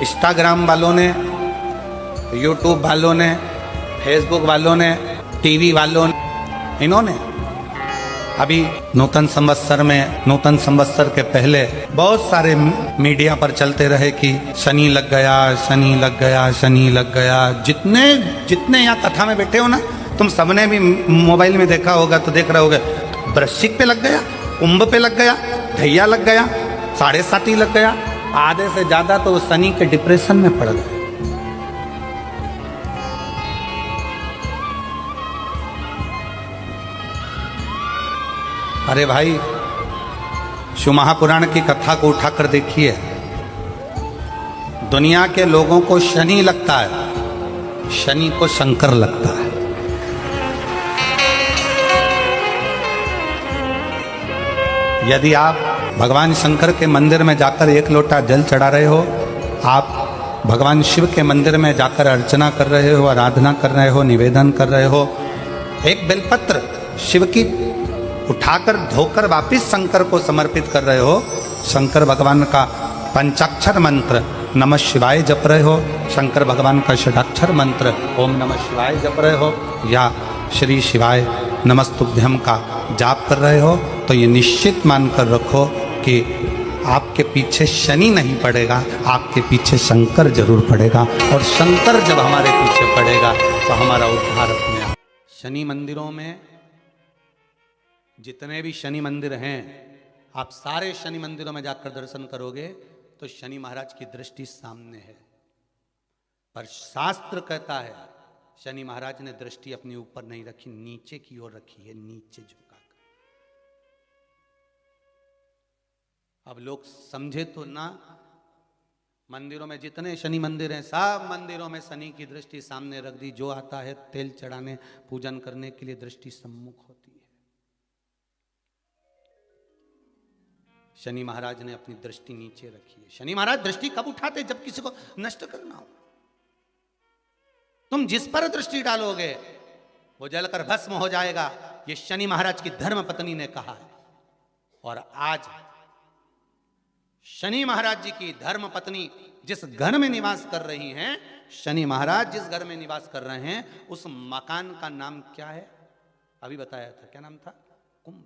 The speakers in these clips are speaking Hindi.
इंस्टाग्राम वालों ने, यूट्यूब वालों ने, फेसबुक वालों ने, टीवी वालों ने, इन्होंने अभी नूतन संवत्सर के पहले बहुत सारे मीडिया पर चलते रहे कि शनि लग गया, शनि लग गया, शनि लग गया। जितने यहाँ कथा में बैठे हो ना, तुम सबने भी मोबाइल में देखा होगा तो देख रहे होगे, वृश्चिक पे लग गया, कुंभ पे लग गया, धैया लग गया, 7.5 लग गया। आधे से ज्यादा तो शनि के डिप्रेशन में पड़ गए। अरे भाई, शिव महापुराण की कथा को उठाकर देखिए। दुनिया के लोगों को शनि लगता है, शनि को शंकर लगता है। यदि आप भगवान शंकर के मंदिर में जाकर 1 लोटा जल चढ़ा रहे हो, आप भगवान शिव के मंदिर में जाकर अर्चना कर रहे हो, आराधना कर रहे हो, निवेदन कर रहे हो, एक बेलपत्र शिव की उठाकर धोकर वापिस शंकर को समर्पित कर रहे हो, शंकर भगवान का पंचाक्षर मंत्र नमः शिवाय जप रहे हो, शंकर भगवान का षडाक्षर मंत्र ओम नमः शिवाय जप रहे हो, या श्री शिवाय नमस्तुभ्यम का जाप कर रहे हो, तो ये निश्चित मानकर रखो कि आपके पीछे शनि नहीं पड़ेगा, आपके पीछे शंकर जरूर पड़ेगा। और शंकर जब हमारे पीछे पड़ेगा तो हमारा उद्धार अपने आप। शनि मंदिरों में जितने भी शनि मंदिर हैं, आप सारे शनि मंदिरों में जाकर दर्शन करोगे तो शनि महाराज की दृष्टि सामने है। पर शास्त्र कहता है शनि महाराज ने दृष्टि अपने ऊपर नहीं रखी, नीचे की ओर रखी है, नीचे झुका कर। अब लोग समझे तो ना, मंदिरों में जितने शनि मंदिर हैं, सब मंदिरों में शनि की दृष्टि सामने रख दी। जो आता है तेल चढ़ाने, पूजन करने के लिए दृष्टि सम्मुख होती है। शनि महाराज ने अपनी दृष्टि नीचे रखी है। शनि महाराज दृष्टि कब उठाते? जब किसी को नष्ट करना हो। तुम जिस पर दृष्टि डालोगे वो जलकर भस्म हो जाएगा, ये शनि महाराज की धर्म पत्नी ने कहा है। और आज शनि महाराज जी की धर्म पत्नी जिस घर में निवास कर रही हैं, शनि महाराज जिस घर में निवास कर रहे हैं, उस मकान का नाम क्या है? अभी बताया था, क्या नाम था? कुंभ।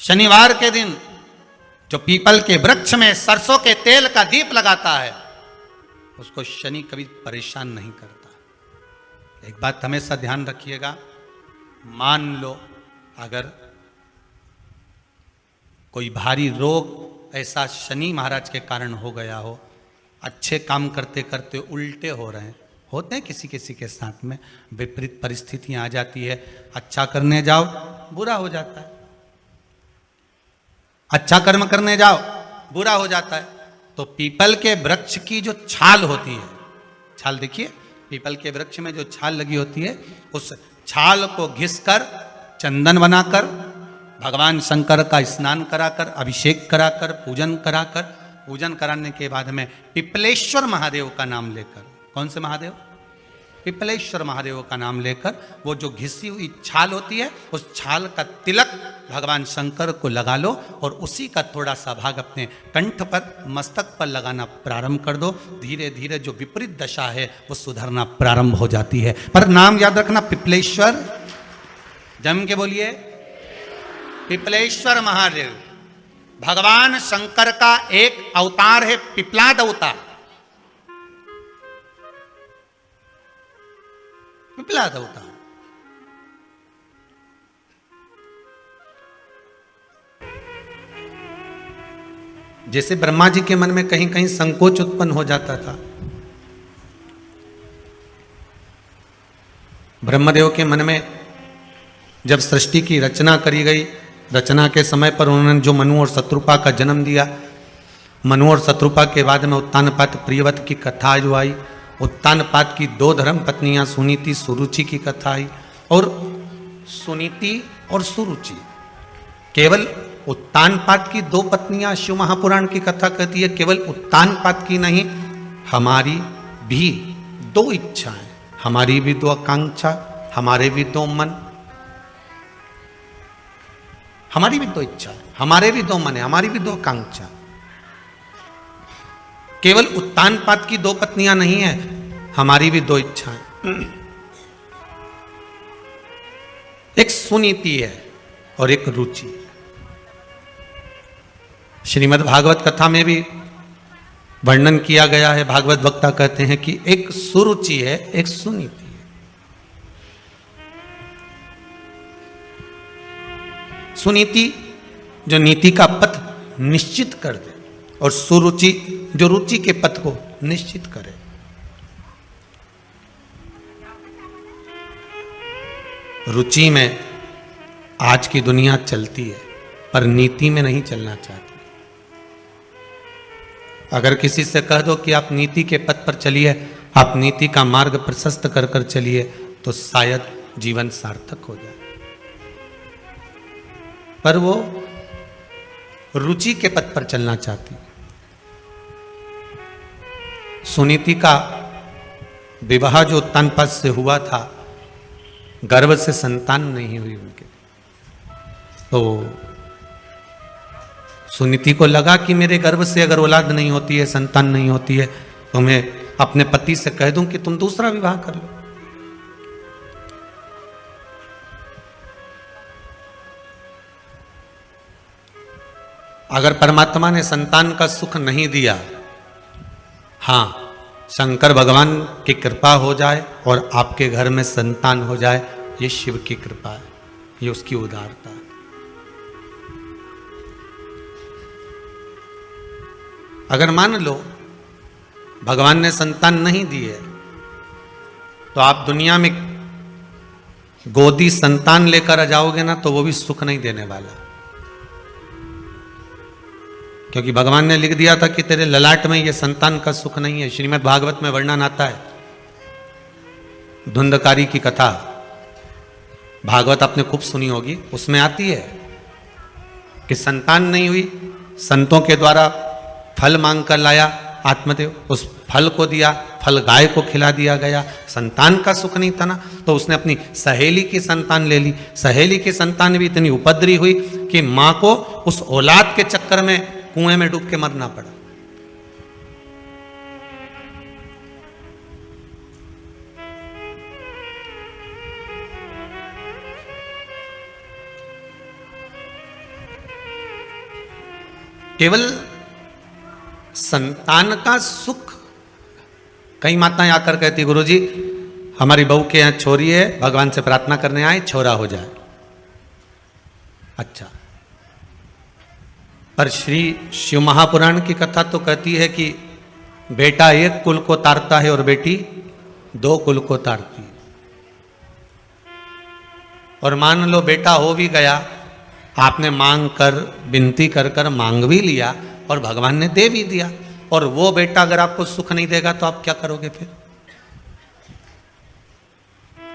शनिवार के दिन जो पीपल के वृक्ष में सरसों के तेल का दीप लगाता है, उसको शनि कभी परेशान नहीं करता। एक बात हमेशा ध्यान रखिएगा, मान लो अगर कोई भारी रोग ऐसा शनि महाराज के कारण हो गया हो, अच्छे काम करते करते उल्टे हो रहे हैं, होते हैं किसी किसी के साथ में, विपरीत परिस्थितियां आ जाती है, अच्छा करने जाओ बुरा हो जाता है, अच्छा कर्म करने जाओ बुरा हो जाता है। तो पीपल के वृक्ष की जो छाल होती है, छाल देखिए, पीपल के वृक्ष में जो छाल लगी होती है, उस छाल को घिसकर चंदन बनाकर भगवान शंकर का स्नान कराकर, अभिषेक कराकर, पूजन कराने के बाद में पिपलेश्वर महादेव का नाम लेकर, कौन से महादेव? पिपलेश्वर महादेव का नाम लेकर वो जो घिसी हुई छाल होती है, उस छाल का तिलक भगवान शंकर को लगा लो और उसी का थोड़ा सा भाग अपने कंठ पर, मस्तक पर लगाना प्रारंभ कर दो। धीरे धीरे जो विपरीत दशा है वो सुधरना प्रारंभ हो जाती है। पर नाम याद रखना, पिपलेश्वर, जम के बोलिए, पिपलेश्वर महादेव भगवान शंकर का एक अवतार है, पिपलाद अवतार। पिपलाद अवतार जैसे ब्रह्मा जी के मन में कहीं कहीं संकोच उत्पन्न हो जाता था, ब्रह्मदेव के मन में जब सृष्टि की रचना करी गई, रचना के समय पर उन्होंने जो मनु और शत्रुपा का जन्म दिया, मनु और शत्रुपा के बाद में उत्तानपाद प्रियव्रत की कथा जो आई, उत्तानपाद की 2 धर्म पत्नियां सुनीति सुरुचि की कथा आई, और सुनीति और सुरुचि, केवल उत्तानपाद की 2 पत्नियां शिव महापुराण की कथा कहती है, केवल उत्तानपाद की नहीं, हमारी भी 2 इच्छाएं, हमारी भी 2 आकांक्षा, हमारे भी 2 मन, हमारी भी 2 इच्छा, हमारे भी 2 मन है, हमारी भी 2 आकांक्षा। केवल उत्तानपाद की 2 पत्नियां नहीं है, हमारी भी 2 इच्छाएं। एक सुनीति है और एक रुचि। श्रीमद् भागवत कथा में भी वर्णन किया गया है। भागवत वक्ता कहते हैं कि एक सुरुचि है, एक सुनीति है। सुनीति जो नीति का पथ निश्चित कर दे, और सुरुचि जो रुचि के पथ को निश्चित करे। रुचि में आज की दुनिया चलती है, पर नीति में नहीं चलना चाहती। अगर किसी से कह दो कि आप नीति के पथ पर चलिए, आप नीति का मार्ग प्रशस्त कर कर चलिए, तो शायद जीवन सार्थक हो जाए। पर वो रुचि के पथ पर चलना चाहती। सुनीति का विवाह जो उत्तानपाद से हुआ था, गर्भ से संतान नहीं हुई उनके, तो सुनीति को लगा कि मेरे गर्भ से अगर औलाद नहीं होती है, संतान नहीं होती है, तो मैं अपने पति से कह दूं कि तुम दूसरा विवाह कर लो। अगर परमात्मा ने संतान का सुख नहीं दिया, हां, शंकर भगवान की कृपा हो जाए और आपके घर में संतान हो जाए, ये शिव की कृपा है, ये उसकी उदारता है। अगर मान लो भगवान ने संतान नहीं दी है, तो आप दुनिया में गोदी संतान लेकर आ जाओगे ना, तो वो भी सुख नहीं देने वाला। क्योंकि भगवान ने लिख दिया था कि तेरे ललाट में ये संतान का सुख नहीं है। श्रीमद् भागवत में वर्णन आता है, धुंधकारी की कथा, भागवत आपने खूब सुनी होगी, उसमें आती है कि संतान नहीं हुई, संतों के द्वारा फल मांग कर लाया आत्मदेव, उस फल को दिया, फल गाय को खिला दिया गया, संतान का सुख नहीं था ना, तो उसने अपनी सहेली की संतान ले ली। सहेली की संतान भी इतनी उपद्री हुई कि मां को उस औलाद के चक्कर में कुएं में डूब के मरना पड़ा। केवल संतान का सुख, कई माताएं आकर कहती, गुरुजी हमारी बहू के यहां छोरी है, भगवान से प्रार्थना करने आए, छोरा हो जाए। अच्छा, पर श्री शिव महापुराण की कथा तो कहती है कि बेटा 1 कुल को तारता है और बेटी 2 कुल को तारती है। और मान लो बेटा हो भी गया, आपने मांग कर, विनती कर कर मांग भी लिया और भगवान ने दे भी दिया, और वो बेटा अगर आपको सुख नहीं देगा तो आप क्या करोगे? फिर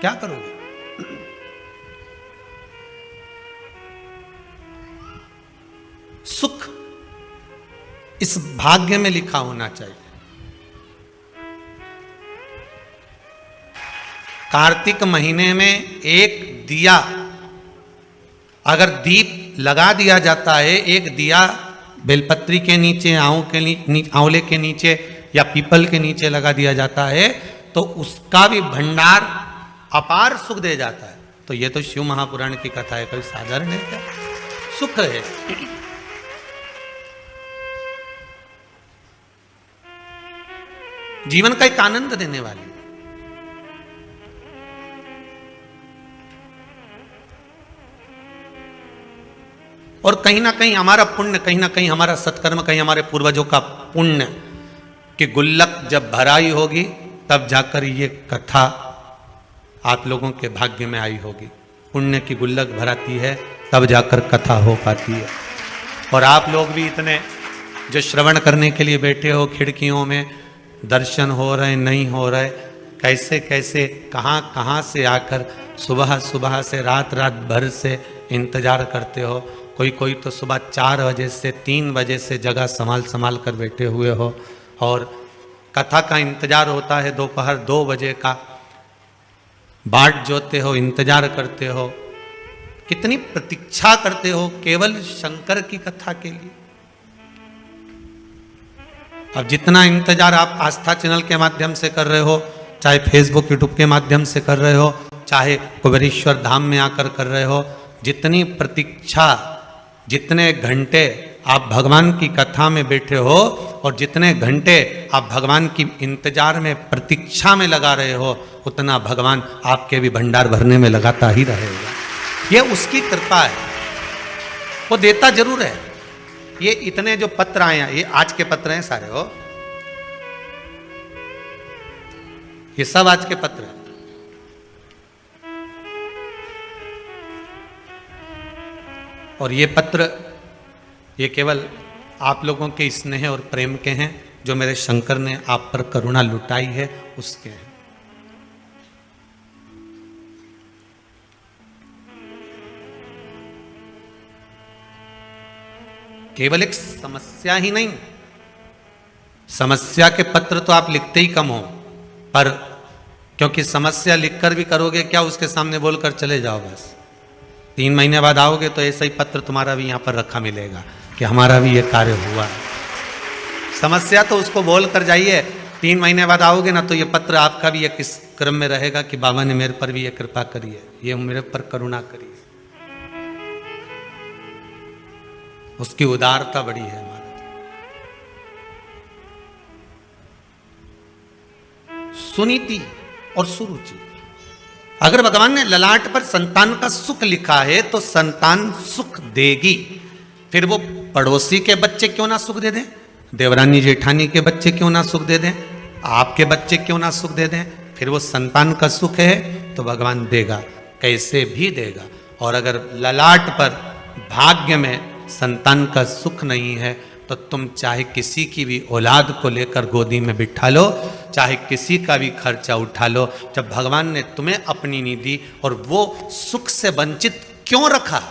क्या करोगे? सुख इस भाग्य में लिखा होना चाहिए। कार्तिक महीने में एक दिया, अगर दीप लगा दिया जाता है, एक दिया बेलपत्री के नीचे, आंवले के नीचे या पीपल के नीचे लगा दिया जाता है, तो उसका भी भंडार अपार सुख दे जाता है। तो ये तो शिव महापुराण की कथा है, कोई साधारण है क्या? सुख है। जीवन का एक आनंद देने वाली। और कहीं ना कहीं हमारा पुण्य, कहीं ना कहीं हमारा सत्कर्म, कहीं हमारे पूर्वजों का पुण्य की गुल्लक जब भराई होगी, तब जाकर ये कथा आप लोगों के भाग्य में आई होगी। पुण्य की गुल्लक भराती है, तब जाकर कथा हो पाती है। और आप लोग भी इतने जो श्रवण करने के लिए बैठे हो, खिड़कियों में दर्शन हो रहे, नहीं हो रहे, कैसे कैसे कहाँ कहाँ से आकर सुबह सुबह से रात रात भर से इंतजार करते हो। कोई तो सुबह 4 बजे से 3 बजे से जगह संभाल कर बैठे हुए हो, और कथा का इंतजार होता है दोपहर 2 बजे का, बाट जोते हो, इंतजार करते हो, कितनी प्रतीक्षा करते हो केवल शंकर की कथा के लिए। अब जितना इंतजार आप आस्था चैनल के माध्यम से कर रहे हो, चाहे फेसबुक यूट्यूब के माध्यम से कर रहे हो, चाहे कुबेरेश्वर धाम में आकर कर रहे हो, जितनी प्रतीक्षा, जितने घंटे आप भगवान की कथा में बैठे हो और जितने घंटे आप भगवान की इंतजार में प्रतीक्षा में लगा रहे हो, उतना भगवान आपके भी भंडार भरने में लगाता ही रहेगा। ये उसकी कृपा है, वो देता जरूर है। ये इतने जो पत्र आए हैं, ये आज के पत्र हैं सारे, हो ये सब आज के पत्र हैं। और ये पत्र ये केवल आप लोगों के स्नेह और प्रेम के हैं, जो मेरे शंकर ने आप पर करुणा लुटाई है उसके हैं। केवल एक समस्या ही नहीं, समस्या के पत्र तो आप लिखते ही कम हो, पर क्योंकि समस्या लिखकर भी करोगे क्या, उसके सामने बोलकर चले जाओ बस। 3 महीने बाद आओगे तो ऐसा ही पत्र तुम्हारा भी यहां पर रखा मिलेगा कि हमारा भी ये कार्य हुआ। समस्या तो उसको बोल कर जाइए, 3 महीने बाद आओगे ना तो ये पत्र आपका भी एक इस क्रम में रहेगा कि बाबा ने मेरे पर भी ये कृपा करी है, ये मेरे पर करुणा करी है। उसकी उदारता बड़ी है हमारे। सुनीति और सुरुचि, अगर भगवान ने ललाट पर संतान का सुख लिखा है तो संतान सुख देगी। फिर वो पड़ोसी के बच्चे क्यों ना सुख दे दें, देवरानी जेठानी के बच्चे क्यों ना सुख दे दें, आपके बच्चे क्यों ना सुख दे दें, फिर वो संतान का सुख है तो भगवान देगा, कैसे भी देगा। और अगर ललाट पर भाग्य में संतान का सुख नहीं है तो तुम चाहे किसी की भी औलाद को लेकर गोदी में बिठा लो, चाहे किसी का भी खर्चा उठा लो, जब भगवान ने तुम्हें अपनी निधि और वो सुख से वंचित क्यों रखा,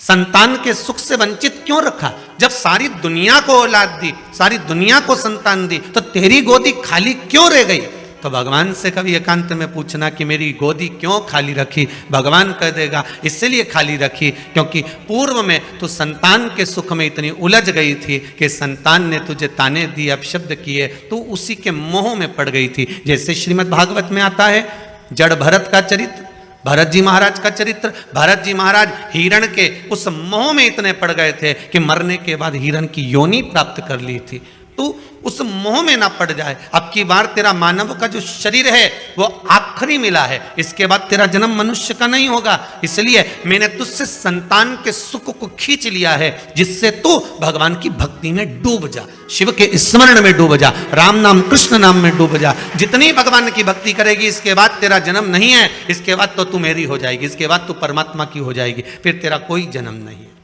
संतान के सुख से वंचित क्यों रखा। जब सारी दुनिया को औलाद दी, सारी दुनिया को संतान दी, तो तेरी गोदी खाली क्यों रह गई। तो भगवान से कभी एकांत में पूछना कि मेरी गोदी क्यों खाली रखी, भगवान कह देगा इसलिए खाली रखी क्योंकि पूर्व में तू संतान के सुख में इतनी उलझ गई थी कि संतान ने तुझे ताने दिए, अपशब्द किए, तू उसी के मोह में पड़ गई थी। जैसे श्रीमद् भागवत में आता है जड़ भरत का चरित्र, भरत जी महाराज का चरित्र। भरत जी महाराज हिरण के उस मोह में इतने पड़ गए थे कि मरने के बाद हिरण की योनि प्राप्त कर ली थी। तू उस मोह में ना पड़ जाए। अब की बार तेरा मानव का जो शरीर है वो आखिरी मिला है, इसके बाद तेरा जन्म मनुष्य का नहीं होगा, इसलिए मैंने तुझसे संतान के सुख को खींच लिया है जिससे तू भगवान की भक्ति में डूब जा, शिव के स्मरण में डूब जा, राम नाम कृष्ण नाम में डूब जा। जितनी भगवान की भक्ति करेगी इसके बाद तेरा जन्म नहीं है, इसके बाद तो तू मेरी हो जाएगी, इसके बाद तू परमात्मा की हो जाएगी, फिर तेरा कोई जन्म नहीं है।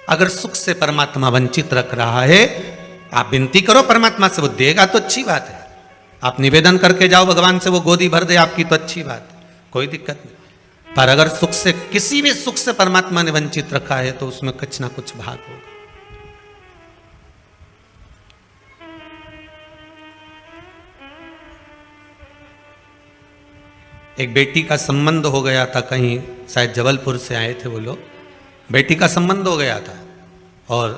अगर सुख से परमात्मा वंचित रख रहा है, आप विनती करो परमात्मा से, वो देगा तो अच्छी बात है। आप निवेदन करके जाओ भगवान से, वो गोदी भर दे आपकी तो अच्छी बात है, कोई दिक्कत नहीं। पर अगर सुख से, किसी भी सुख से परमात्मा ने वंचित रखा है तो उसमें कुछ ना कुछ भाग होगा। एक बेटी का संबंध हो गया था, कहीं शायद जबलपुर से आए थे वो लोग, बेटी का संबंध हो गया था और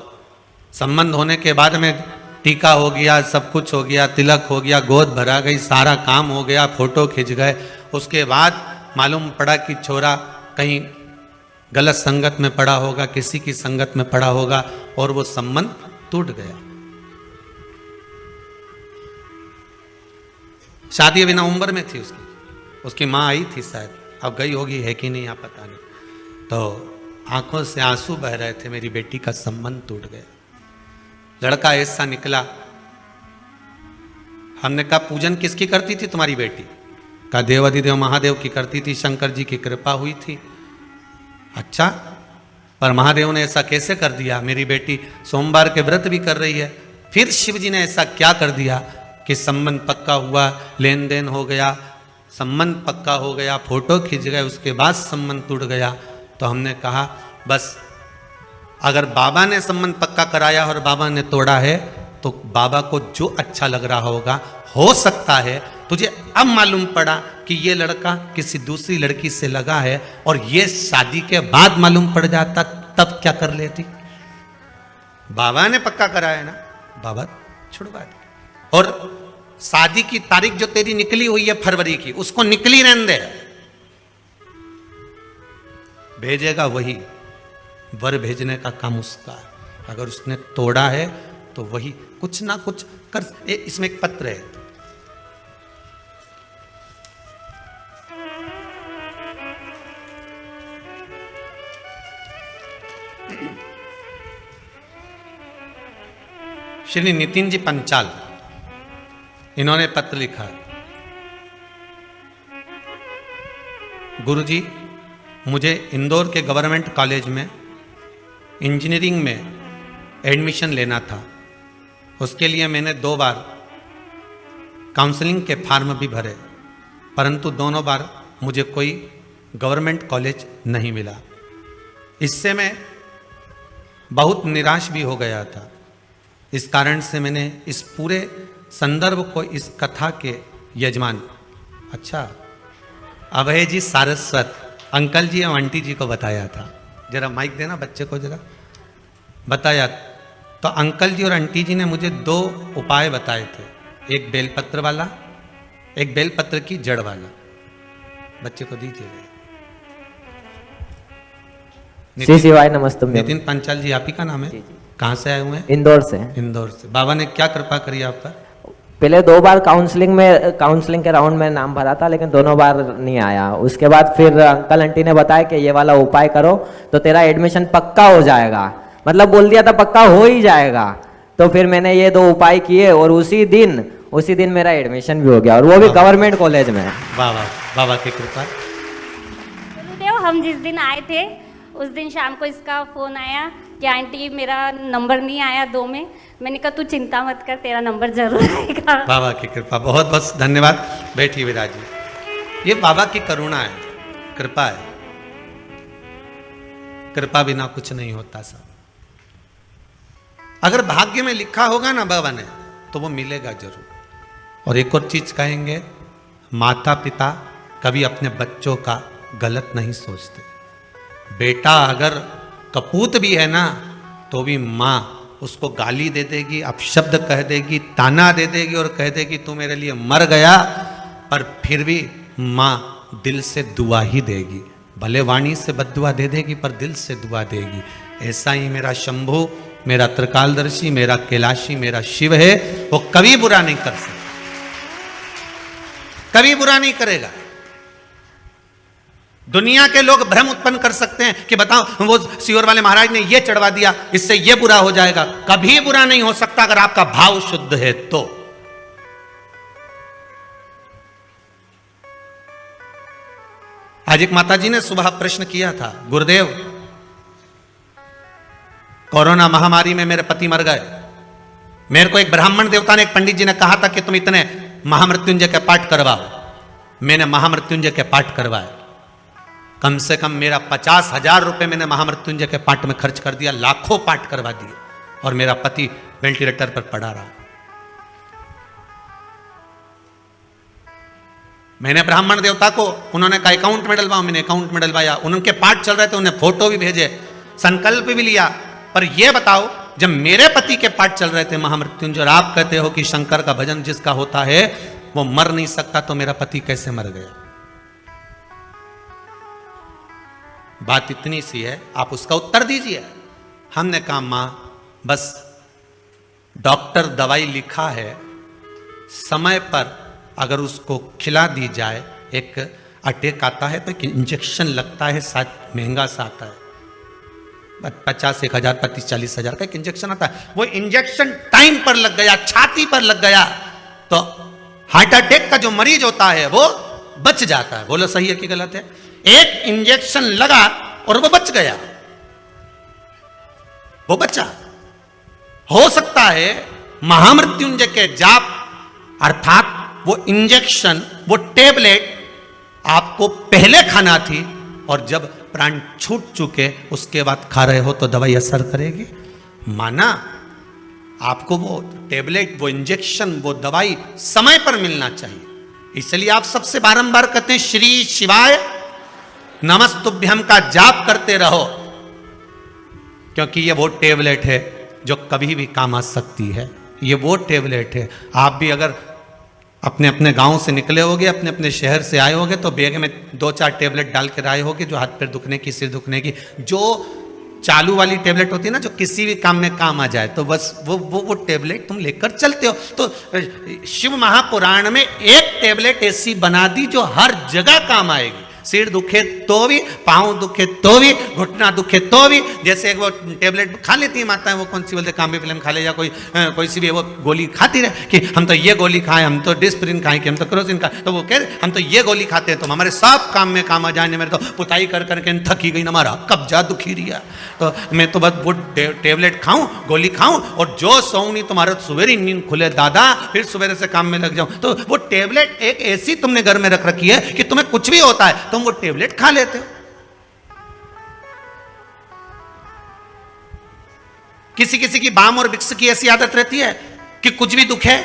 संबंध होने के बाद में टीका हो गया, सब कुछ हो गया, तिलक हो गया, गोद भरा गई, सारा काम हो गया, फोटो खिंच गए। उसके बाद मालूम पड़ा कि छोरा कहीं गलत संगत में पड़ा होगा, किसी की संगत में पड़ा होगा और वो संबंध टूट गया। शादी अभी नवंबर में थी उसकी माँ आई थी शायद, अब गई होगी है कि नहीं आप पता नहीं, तो आंखों से आंसू बह रहे थे, मेरी बेटी का संबंध टूट गया। लड़का ऐसा निकला। हमने कहा पूजन किसकी करती थी तुम्हारी बेटी? कहा देवाधिदेव महादेव की करती थी, शंकर जी की कृपा हुई थी। अच्छा, पर महादेव ने ऐसा कैसे कर दिया? मेरी बेटी सोमवार के व्रत भी कर रही है, फिर शिव जी ने ऐसा क्या कर दिया कि संबंध पक्का हुआ, लेन देन हो गया, संबंध पक्का हो गया, फोटो खींच गए, उसके बाद संबंध टूट गया। तो हमने कहा बस, अगर बाबा ने संबंध पक्का कराया और बाबा ने तोड़ा है तो बाबा को जो अच्छा लग रहा होगा, हो सकता है तुझे अब मालूम पड़ा कि ये लड़का किसी दूसरी लड़की से लगा है और ये शादी के बाद मालूम पड़ जाता तब क्या कर लेती? बाबा ने पक्का कराया ना, बाबा छुड़वा दे। और शादी की तारीख जो तेरी निकली हुई है फरवरी की, उसको निकली रहने दे, भेजेगा वही, वर भेजने का काम उसका है। अगर उसने तोड़ा है तो वही कुछ ना कुछ कर। इसमें एक पत्र है, श्री नितिन जी पंचाल, इन्होंने पत्र लिखा, गुरुजी मुझे इंदौर के गवर्नमेंट कॉलेज में इंजीनियरिंग में एडमिशन लेना था। उसके लिए मैंने 2 बार काउंसलिंग के फॉर्म भी भरे, परंतु दोनों बार मुझे कोई गवर्नमेंट कॉलेज नहीं मिला। इससे मैं बहुत निराश भी हो गया था। इस कारण से मैंने इस पूरे संदर्भ को इस कथा के यजमान, अच्छा अभय जी सारस्वत अंकल जी और आंटी जी को बताया था। जरा माइक देना बच्चे को, जरा बताया। तो अंकल जी और आंटी जी ने मुझे 2 उपाय बताए थे, एक बेलपत्र वाला, एक बेलपत्र की जड़ वाला। बच्चे को दीजिए। श्री शिवाय नमस्ते। नितिन पंचाल जी आप ही का नाम है? कहाँ से आए हुए हैं? इंदौर से। इंदौर से। बाबा ने क्या कृपा करी आप पर? पहले 2 बार काउंसलिंग के राउंड में नाम भरा था, लेकिन दोनों बार नहीं आया। उसके बाद फिर अंकल आंटी ने बताया कि ये वाला उपाय करो तो तेरा एडमिशन पक्का हो जाएगा, मतलब बोल दिया था पक्का हो ही जाएगा। तो फिर मैंने ये 2 उपाय किए और उसी दिन मेरा एडमिशन भी हो गया, और वो भी गवर्नमेंट कॉलेज में। बाबा की कृपा। गुरुदेव हम जिस दिन आए थे उस दिन शाम को इसका फोन आया कि आंटी मेरा नंबर नहीं आया 2 में। मैंने कहा तू चिंता मत कर, तेरा नंबर जरूर आएगा। बाबा की कृपा, बहुत बहुत धन्यवाद। बैठिए विराज जी। ये बाबा की करुणा है, कृपा है। कृपा बिना कुछ नहीं होता साहब। अगर भाग्य में लिखा होगा ना बाबा ने, तो वो मिलेगा जरूर। और एक और चीज कहेंगे, माता पिता कभी अपने बच्चों का गलत नहीं सोचते। बेटा अगर कपूत भी है ना, तो भी माँ उसको गाली दे देगी, अपशब्द कह देगी, ताना दे देगी और कह देगी तू मेरे लिए मर गया, पर फिर भी माँ दिल से दुआ ही देगी। भले वाणी से बद्दुआ दे देगी पर दिल से दुआ देगी। ऐसा ही मेरा शंभु, मेरा त्रिकालदर्शी, मेरा कैलाशी, मेरा शिव है, वो कभी बुरा नहीं कर सकता, कभी बुरा नहीं करेगा। दुनिया के लोग भ्रम उत्पन्न कर सकते हैं कि बताओ वो सियोर वाले महाराज ने ये चढ़वा दिया, इससे ये बुरा हो जाएगा। कभी बुरा नहीं हो सकता अगर आपका भाव शुद्ध है तो। आज एक माताजी ने सुबह प्रश्न किया था, गुरुदेव कोरोना महामारी में मेरे पति मर गए। मेरे को एक ब्राह्मण देवता ने, एक पंडित जी ने कहा था कि तुम इतने महामृत्युंजय के पाठ करवाओ। मैंने महामृत्युंजय के पाठ करवाए। कम से कम मेरा 50,000 रुपए मैंने महामृत्युंजय के पाठ में खर्च कर दिया, लाखों पाठ करवा दिए, और मेरा पति वेंटिलेटर पर पड़ा रहा। मैंने ब्राह्मण देवता को, उन्होंने कहा अकाउंट में डलवाओ, मैंने अकाउंट में डलवाया। उनके पाठ चल रहे थे, उन्हें फोटो भी भेजे, संकल्प भी लिया। पर यह बताओ, जब मेरे पति के पाठ चल रहे थे महामृत्युंजय, और आप कहते हो कि शंकर का भजन जिसका होता है वो मर नहीं सकता, तो मेरा पति कैसे मर गया? बात इतनी सी है, आप उसका उत्तर दीजिए। हमने कहा मां, बस डॉक्टर दवाई लिखा है, समय पर अगर उसको खिला दी जाए, एक अटैक आता है तो एक इंजेक्शन लगता है, शायद महंगा सा आता है, 50, 1,000, 25, 40,000 का एक इंजेक्शन आता है। वो इंजेक्शन टाइम पर लग गया, छाती पर लग गया, तो हार्ट अटैक का जो मरीज होता है वो बच जाता है। बोलो सही है कि गलत है? एक इंजेक्शन लगा और वो बच गया, वो बचा। हो सकता है महामृत्युंजय के जाप, अर्थात वो इंजेक्शन, वो टेबलेट आपको पहले खाना थी, और जब प्राण छूट चुके उसके बाद खा रहे हो तो दवाई असर करेगी। माना आपको वो टेबलेट, वो इंजेक्शन, वो दवाई समय पर मिलना चाहिए। इसलिए आप सबसे बारंबार कहते हैं श्री शिवाय नमस्तुभ्यम का जाप करते रहो। क्योंकि ये वो टेबलेट है जो कभी भी काम आ सकती है। ये वो टेबलेट है, आप भी अगर अपने अपने गांव से निकले होगे, अपने अपने शहर से आए होगे, तो बैग में 2-4 टेबलेट डाल कर आए होगे, जो हाथ पैर दुखने की, सिर दुखने की, जो चालू वाली टेबलेट होती है ना, जो किसी भी काम में काम आ जाए, तो बस वो टेबलेट तुम लेकर चलते हो। तो शिव महापुराण में एक टेबलेट ऐसी बना दी जो हर जगह काम आएगी। सिर दुखे तो भी, पाँव दुखे तो भी, घुटना दुखे तो भी। जैसे एक वो टेबलेट खा लेती है माताएं, वो कौन सी बोलते, काम्बी फिल्म खा ले, या कोई सी भी वो गोली खाती रहे कि हम तो ये गोली खाएं, हम तो डिस्प्रिन खाएं, कि हम तो क्रोसिन खाएं, तो वो कह रहे हम तो ये गोली खाते हैं तो हमारे सब काम में काम आ जाए। मेरे तो पुताई कर करके थकी गई, हमारा कब्जा दुखी रिया, तो मैं तो बस वो टेबलेट खाऊं, गोली खाऊं, और जो सोऊं नहीं तुम्हारा सवेरे नींद खुले दादा, फिर सवेरे से काम में लग जाऊं। तो वो टेबलेट एक ऐसी तुमने घर में रख रखी है कि तुम्हें कुछ भी होता है तुम वो टेबलेट खा लेते हो। किसी किसी की बाम और विक्स की ऐसी आदत रहती है कि कुछ भी दुख है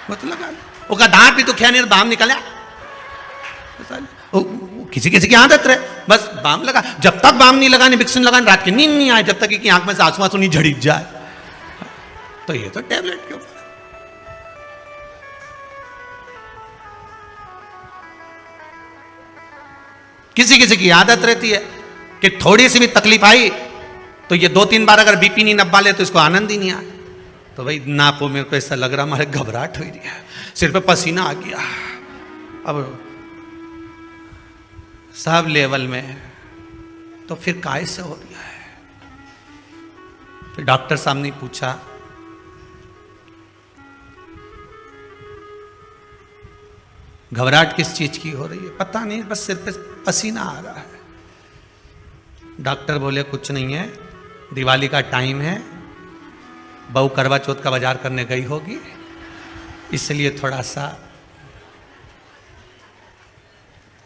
वो तो लगा ले, उसका दांत भी दुखिया नहीं, बाम निकला, किसी किसी की आदत रहे, बस बाम लगा। जब तक बाम नहीं लगाने, विक्स नहीं लगाने, रात की नींद नहीं आए, जब तक कि आंख में से आंसू आंसू नहीं झड़क जाए, तो ये तो टेबलेट के ऊपर। किसी किसी की आदत रहती है कि थोड़ी सी भी तकलीफ आई तो ये 2-3 बार अगर बीपी नहीं नपा ले तो इसको आनंद ही नहीं आया। तो भाई नापो, मेरे को ऐसा लग रहा हमारे घबराहट हो रही है, सिर पे पसीना आ गया, अब सब लेवल में, तो फिर काय से हो रहा है। फिर डॉक्टर साहब ने पूछा, घबराहट किस चीज की हो रही है? पता नहीं, बस सिर पे पसीना आ रहा है। डॉक्टर बोले कुछ नहीं है, दिवाली का टाइम है, बहू करवा चौथ का बाजार करने गई होगी, इसलिए थोड़ा सा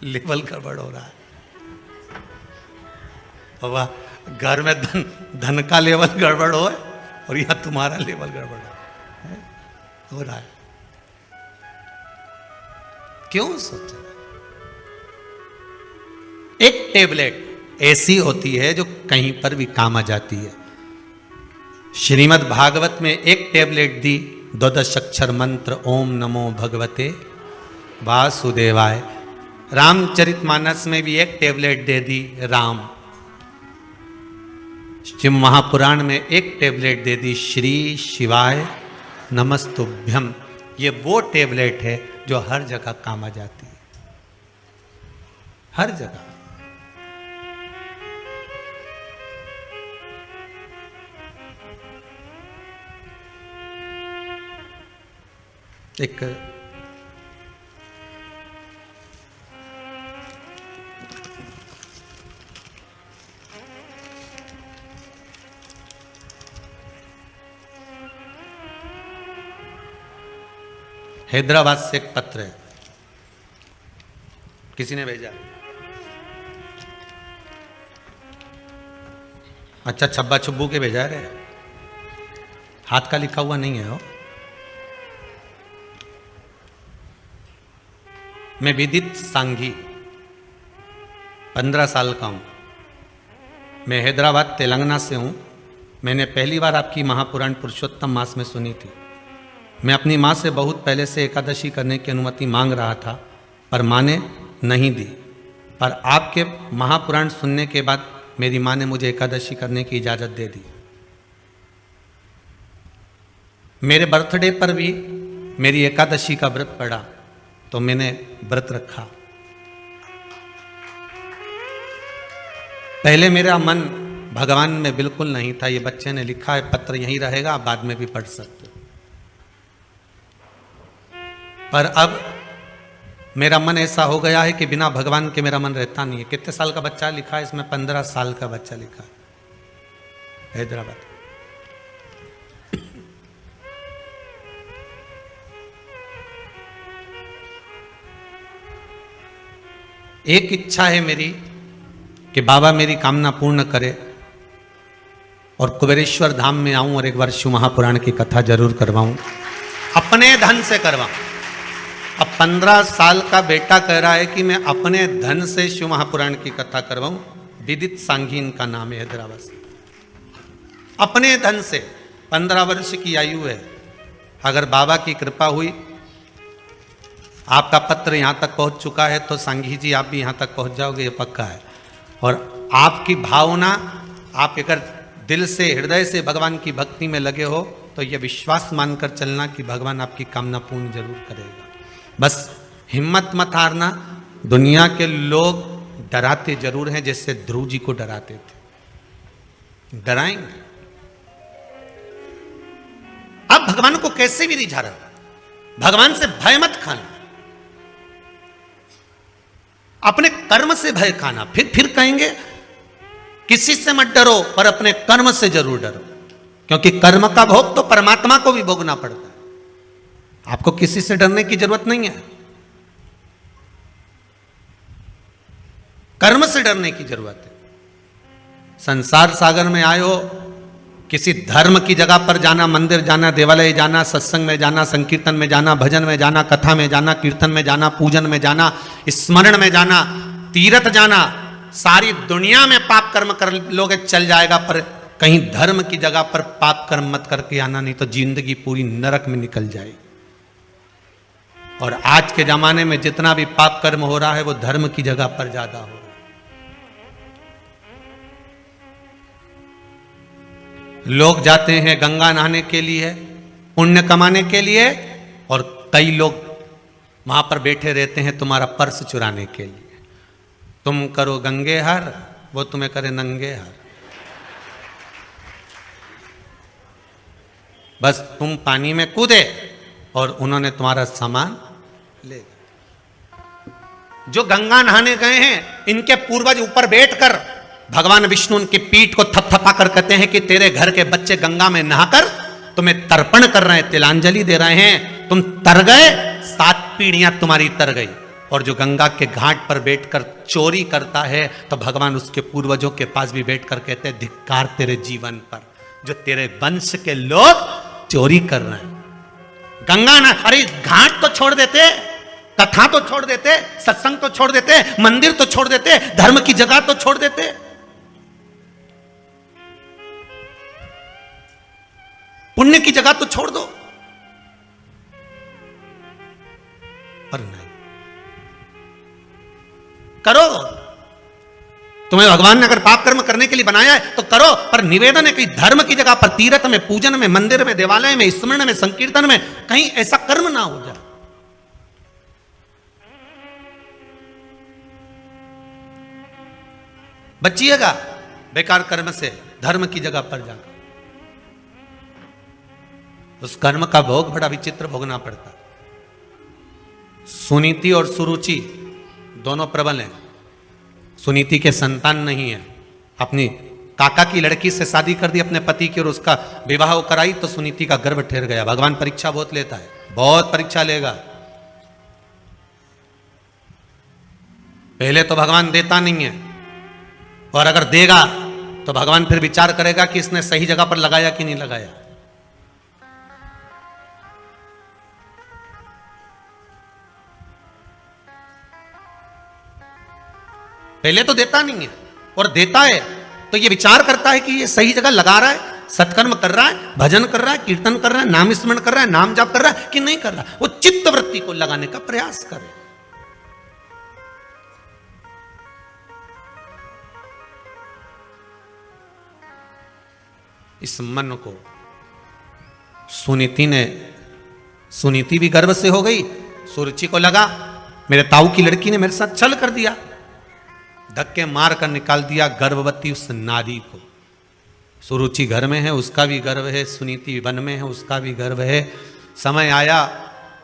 लेवल गड़बड़ हो रहा है। बाबा घर में धन का लेवल गड़बड़ हो और यहां तुम्हारा लेवल गड़बड़ हो रहा है। क्यों सोचा? एक टेबलेट ऐसी होती है जो कहीं पर भी काम आ जाती है। श्रीमद् भागवत में एक टेबलेट दी, 12 अक्षर मंत्र ओम नमो भगवते वासुदेवाय। रामचरितमानस में भी एक टेबलेट दे दी, राम। शिव महापुराण में एक टेबलेट दे दी, श्री शिवाय नमस्तुभ्यम। ये वो टेबलेट है जो हर जगह काम आ जाती है, हर जगह। एक हैदराबाद से एक पत्र है, किसी ने भेजा। अच्छा, छब्बा छुब्बू के भेजा रे, हाथ का लिखा हुआ नहीं है वो। मैं विदित सांघी, 15 साल का हूं। मैं हैदराबाद तेलंगाना से हूं। मैंने पहली बार आपकी महापुराण पुरुषोत्तम मास में सुनी थी। मैं अपनी माँ से बहुत पहले से एकादशी करने की अनुमति मांग रहा था, पर माँ ने नहीं दी। पर आपके महापुराण सुनने के बाद मेरी माँ ने मुझे एकादशी करने की इजाज़त दे दी। मेरे बर्थडे पर भी मेरी एकादशी का व्रत पड़ा, तो मैंने व्रत रखा। पहले मेरा मन भगवान में बिल्कुल नहीं था। ये बच्चे ने लिखा है, पत्र यहीं रहेगा, आप बाद में भी पढ़ सकते हो। पर अब मेरा मन ऐसा हो गया है कि बिना भगवान के मेरा मन रहता नहीं है। कितने साल का बच्चा लिखा है इसमें? 15 साल का बच्चा लिखा है, हैदराबाद। एक इच्छा है मेरी कि बाबा मेरी कामना पूर्ण करे और कुबेरेश्वर धाम में आऊं और एक बार शिव महापुराण की कथा जरूर करवाऊं, अपने धन से करवाऊं। अब 15 साल का बेटा कह रहा है कि मैं अपने धन से शिव महापुराण की कथा करवाऊं। विदित सांघी इनका नाम है, हैदराबाद। अपने धन से 15 वर्ष की आयु है, अगर बाबा की कृपा हुई, आपका पत्र यहां तक पहुंच चुका है, तो सांघी जी आप भी यहां तक पहुंच जाओगे, ये पक्का है। और आपकी भावना, आप अगर दिल से हृदय से भगवान की भक्ति में लगे हो, तो यह विश्वास मानकर चलना कि भगवान आपकी कामना पूर्ण जरूर करेगा। बस हिम्मत मत हारना। दुनिया के लोग डराते जरूर हैं, जैसे ध्रुव जी को डराते थे, डराएंगे। अब भगवान को कैसे भी रिझा रहा, भगवान से भय मत खाना, अपने कर्म से भय खाना। फिर कहेंगे किसी से मत डरो, पर अपने कर्म से जरूर डरो, क्योंकि कर्म का भोग तो परमात्मा को भी भोगना पड़ता है। आपको किसी से डरने की जरूरत नहीं है, कर्म से डरने की जरूरत है। संसार सागर में आए हो, किसी धर्म की जगह पर जाना, मंदिर जाना, देवालय जाना, सत्संग में जाना, संकीर्तन में जाना, भजन में जाना, कथा में जाना, कीर्तन में जाना, पूजन में जाना, स्मरण में जाना, तीर्थ जाना, सारी दुनिया में पाप कर्म कर लोगे चल जाएगा, पर कहीं धर्म की जगह पर पाप कर्म मत करके आना, नहीं तो जिंदगी पूरी नरक में निकल जाएगी। और आज के जमाने में जितना भी पाप कर्म हो रहा है, वो धर्म की जगह पर ज्यादा हो रहा है। लोग जाते हैं गंगा नहाने के लिए, पुण्य कमाने के लिए, और कई लोग वहां पर बैठे रहते हैं तुम्हारा पर्स चुराने के लिए। तुम करो गंगे हर, वो तुम्हें करे नंगे हर। बस तुम पानी में कूदे और उन्होंने तुम्हारा सामान ले गया। जो गंगा नहाने गए हैं, इनके पूर्वज ऊपर बैठकर भगवान विष्णु उनकी पीठ को थपथपा कर कहते हैं कि तेरे घर के बच्चे गंगा में नहाकर तुम्हें तर्पण कर रहे हैं, तिलांजलि दे रहे हैं, तुम तर गए, 7 पीढ़ियां तुम्हारी तर गई। और जो गंगा के घाट पर बैठकर चोरी करता है, तो भगवान उसके पूर्वजों के पास भी बैठकर कहते हैं धिक्कार तेरे जीवन पर, जो तेरे वंश के लोग चोरी कर रहे हैं। गंगा ना, अरे घाट तो छोड़ देते, कथा तो छोड़ देते, सत्संग तो छोड़ देते, मंदिर तो छोड़ देते, धर्म की जगह तो छोड़ देते। पुण्य की जगह तो छोड़ दो, पर नहीं। करो, तुम्हें भगवान ने अगर पाप कर्म करने के लिए बनाया है तो करो, पर निवेदन है कि धर्म की जगह पर, तीर्थ में, पूजन में, मंदिर में, देवालय में, स्मरण में, संकीर्तन में कहीं ऐसा कर्म ना हो जाए। बचिएगा बेकार कर्म से, धर्म की जगह पर जाकर। उस कर्म का भोग बड़ा विचित्र भोगना पड़ता। सुनीति और सुरुचि दोनों प्रबल हैं। सुनीति के संतान नहीं है, अपनी काका की लड़की से शादी कर दी अपने पति की और उसका विवाह कराई, तो सुनीति का गर्भ ठहर गया। भगवान परीक्षा बहुत लेता है, बहुत परीक्षा लेगा। पहले तो भगवान देता नहीं है, और अगर देगा तो भगवान फिर विचार करेगा कि इसने सही जगह पर लगाया कि नहीं लगाया। पहले तो देता नहीं है, और देता है तो ये विचार करता है कि ये सही जगह लगा रहा है, सत्कर्म कर रहा है, भजन कर रहा है, कीर्तन कर रहा है, नाम स्मरण कर रहा है, नाम जाप कर रहा है कि नहीं कर रहा। वो चित्त वृत्ति को लगाने का प्रयास करे। इस मन को सुनीति भी गर्व से हो गई। सुरुचि को लगा मेरे ताऊ की लड़की ने मेरे साथ छल कर दिया, धक्के मार कर निकाल दिया गर्भवती उस नारी को। सुरुचि घर में है, उसका भी गर्व है, सुनीति वन में है, उसका भी गर्व है। समय आया,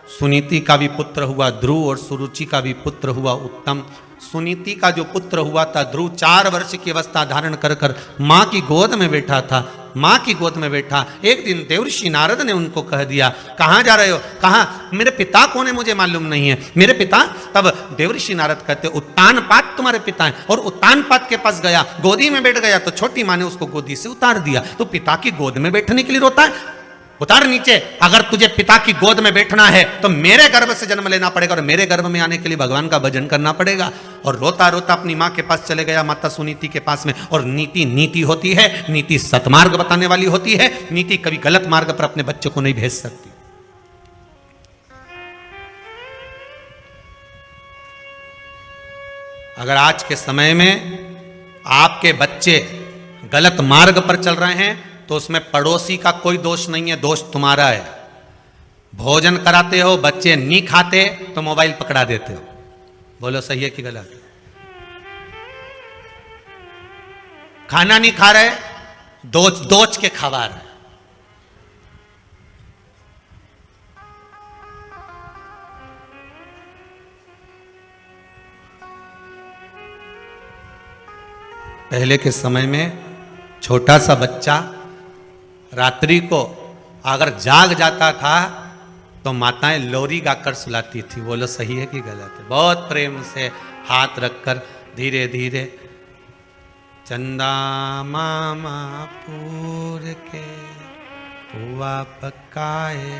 सुनीति का भी पुत्र हुआ ध्रुव और सुरुचि का भी पुत्र हुआ उत्तम। सुनीति का जो पुत्र हुआ था ध्रुव 4 वर्ष की अवस्था धारण कर कर मां की गोद में बैठा था। मां की गोद में बैठा, एक दिन देवर्षि नारद ने उनको कह दिया, कहां जा रहे हो? कहा मेरे पिता कौन है मुझे मालूम नहीं है, मेरे पिता। तब देवर्षि नारद कहते उत्तानपाद तुम्हारे पिता हैं। और उत्तानपाद के पास गया, गोदी में बैठ गया, तो छोटी मां ने उसको गोदी से उतार दिया। तो पिता की गोद में बैठने के लिए रोता है। उतार नीचे। अगर तुझे पिता की गोद में बैठना है तो मेरे गर्भ से जन्म लेना पड़ेगा और मेरे गर्भ में आने के लिए भगवान का भजन करना पड़ेगा। और रोता रोता अपनी माँ के पास चले गया, माता सुनीति के पास में। और नीति नीति होती है, नीति सतमार्ग बताने वाली होती है। नीति कभी गलत मार्ग पर अपने बच्चों को नहीं भेज सकती। अगर आज के समय में आपके बच्चे गलत मार्ग पर चल रहे हैं तो उसमें पड़ोसी का कोई दोष नहीं है, दोष तुम्हारा है। भोजन कराते हो, बच्चे नहीं खाते तो मोबाइल पकड़ा देते हो। बोलो सही है कि गलत? खाना नहीं खा रहे, दोच के खवा रहे। पहले के समय में छोटा सा बच्चा रात्रि को अगर जाग जाता था तो माताएं लोरी गाकर सुलाती थी। बोलो सही है कि गलत है? बहुत प्रेम से हाथ रखकर धीरे धीरे, चंदा मामा पूर के पुआ पकाए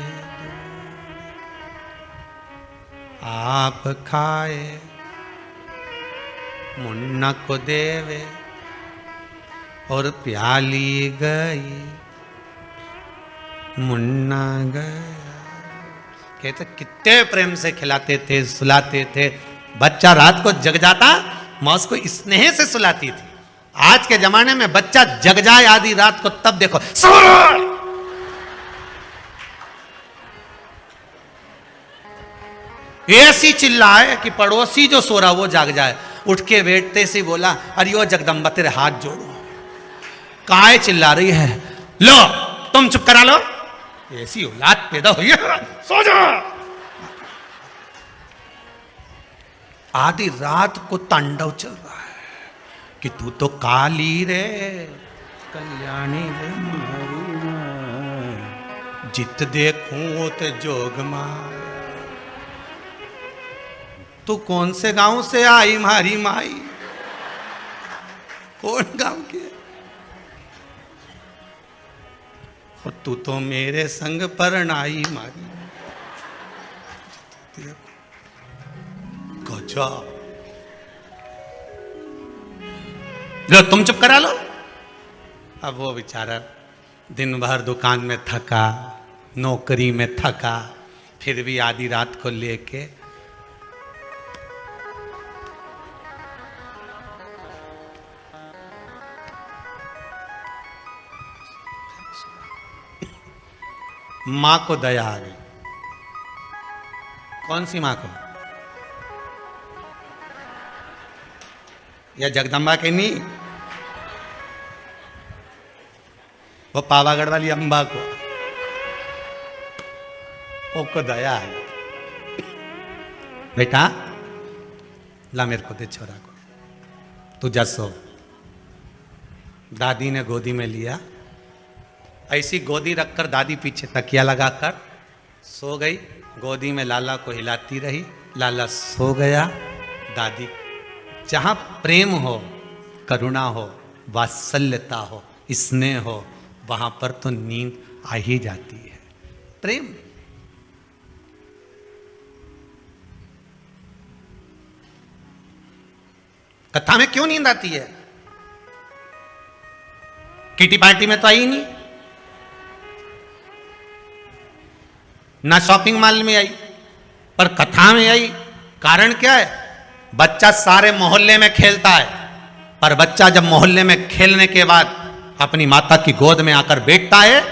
आप खाए, मुन्ना को देवे और प्याली गई मुन्ना गया। कहते कितने प्रेम से खिलाते थे, सुलाते थे। बच्चा रात को जग जाता, माँ उसको स्नेह से सुलाती थी। आज के जमाने में बच्चा जग जाए आधी रात को तब देखो ऐसी चिल्लाए कि पड़ोसी जो सो रहा वो जाग जाए। उठ के बैठते से बोला, अरे ओ जगदम्बा तेरे हाथ जोड़ो, काय चिल्ला रही है? लो तुम चुप करा लो, ऐसी औलाद पैदा हुई है, सो जा। आधी रात को तांडव चल रहा है कि तू तो काली रे कल्याणी रे जित देखूं ते जोग मार। तू कौन से गांव से आई मारी माई? कौन गांव की? और तू तो मेरे संग परनाई मारी। गजब। लो तुम चुप करा लो। अब वो बेचारा दिन भर दुकान में थका, नौकरी में थका, फिर भी आधी रात को लेके मां को दया आ गई। कौन सी मां को? या जगदम्बा के नहीं, वो पावागढ़ वाली अंबा को, वो दया आ गई। बेटा ला मेरे को दे छोरा को, तू जा सो। दादी ने गोदी में लिया, ऐसी गोदी रखकर दादी पीछे तकिया लगाकर सो गई। गोदी में लाला को हिलाती रही, लाला सो गया। दादी, जहां प्रेम हो, करुणा हो, वात्सल्यता हो, स्नेह हो, वहां पर तो नींद आ ही जाती है। प्रेम। कथा में क्यों नींद आती है? किटी पार्टी में तो आई नहीं, ना शॉपिंग मॉल में आई, पर कथा में आई। कारण क्या है? बच्चा सारे मोहल्ले में खेलता है, पर बच्चा जब मोहल्ले में खेलने के बाद अपनी माता की गोद में आकर बैठता है,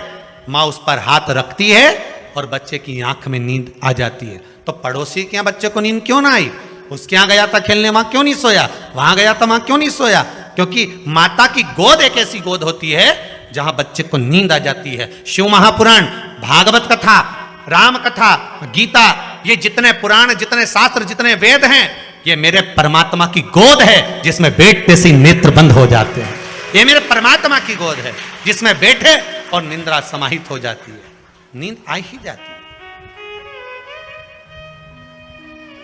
माँ उस पर हाथ रखती है और बच्चे की आंख में नींद आ जाती है। तो पड़ोसी के यहाँ बच्चे को नींद क्यों ना आई? उसके यहाँ गया था खेलने, वहां क्यों नहीं सोया? वहां गया था, वहां क्यों नहीं सोया? क्योंकि माता की गोद एक ऐसी गोद होती है जहां बच्चे को नींद आ जाती है। शिव महापुराण, भागवत कथा, राम कथा, गीता, ये जितने पुराण, जितने शास्त्र, जितने वेद हैं, ये मेरे परमात्मा की गोद है जिसमें बैठते से नेत्र बंद हो जाते हैं। ये मेरे परमात्मा की गोद है जिसमें बैठे और निंद्रा समाहित हो जाती है, नींद आ ही जाती है।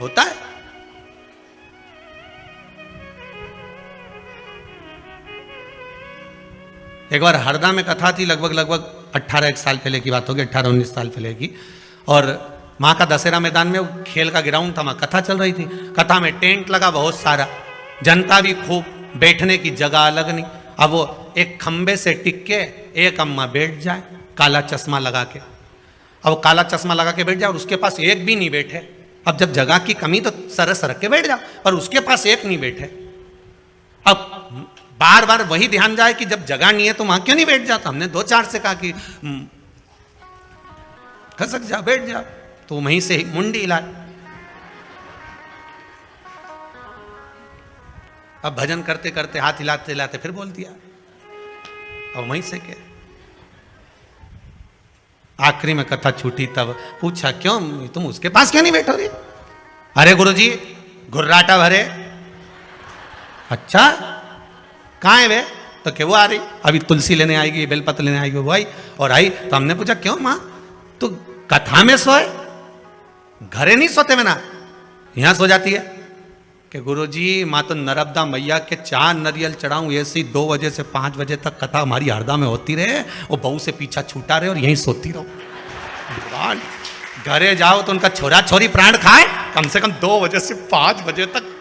होता है। एक बार हरदा में कथा थी, लगभग 18 साल पहले की बात होगी, 18-19 साल पहले की। और वहाँ का दशहरा मैदान में खेल का ग्राउंड था, वहाँ कथा चल रही थी। कथा में टेंट लगा बहुत सारा, जनता भी खूब, बैठने की जगह अलग नहीं। अब वो एक खंबे से टिक के एक अम्मा बैठ जाए काला चश्मा लगा के, अब वो काला चश्मा लगा के बैठ जाए और उसके पास एक भी नहीं बैठे। अब जब जगह की कमी तो सरक सरक के बैठ जाओ, पर उसके पास एक नहीं बैठे। अब बार बार वही ध्यान जाए कि जब जगह नहीं है तो वहां क्यों नहीं बैठ जाता। हमने 2-4 से कहा कि खसक जा, बैठ जा, तो वहीं से मुंडी हिलाए। अब भजन करते करते हाथ हिलाते हिलाते फिर बोल दिया, अब वहीं से क्या। आखिरी में कथा छूटी तब पूछा, क्यों तुम उसके पास क्यों नहीं बैठो रे? अरे गुरुजी घुर्राटा भरे। अच्छा कहाँ है वे? तो क्या वो आ रही, अभी तुलसी लेने आएगी, बेलपत्र लेने आएगी। वो आई और आई तो हमने पूछा, क्यों माँ तू कथा में सोए, घरे नहीं सोते में ना, यहां सो जाती है? कि गुरुजी माँ तो नर्मदा मैया के 4 नरियल चढ़ाऊं, ऐसी 2 बजे से 5 बजे तक कथा हमारी हरदा में होती रहे, वो बहू से पीछा छूटा रहे और यहीं सोती रहो। घरे जाओ तो उनका छोरा छोरी प्राण खाए, कम से कम 2 बजे से 5 बजे तक।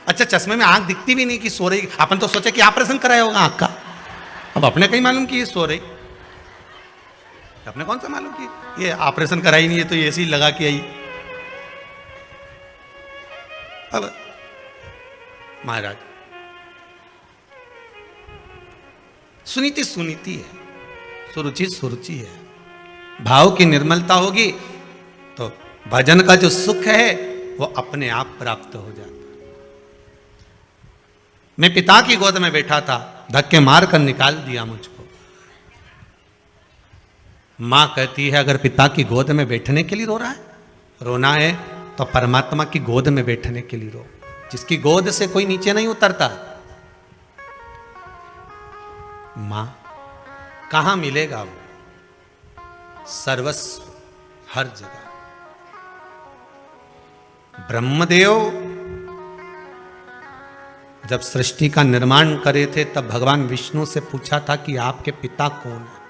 अच्छा चश्मे में आंख दिखती भी नहीं कि सो रही। अपन तो सोचे कि ऑपरेशन कराया होगा आंख का, अब अपने कहीं मालूम कि ये सो रही। अपने कौन सा मालूम कि ये ऑपरेशन कराई नहीं है तो ये ऐसी लगा के आई। अब महाराज सुनीति सुनीति है, सुरुचि सुरुचि है। भाव की निर्मलता होगी तो भजन का जो सुख है वो अपने आप प्राप्त हो जाता। मैं पिता की गोद में बैठा था, धक्के मार कर निकाल दिया मुझको। मां कहती है अगर पिता की गोद में बैठने के लिए रो रहा है, रोना है तो परमात्मा की गोद में बैठने के लिए रो, जिसकी गोद से कोई नीचे नहीं उतरता। मां कहां मिलेगा वो? सर्वस्व हर जगह। ब्रह्मदेव जब सृष्टि का निर्माण करे थे तब भगवान विष्णु से पूछा था कि आपके पिता कौन है?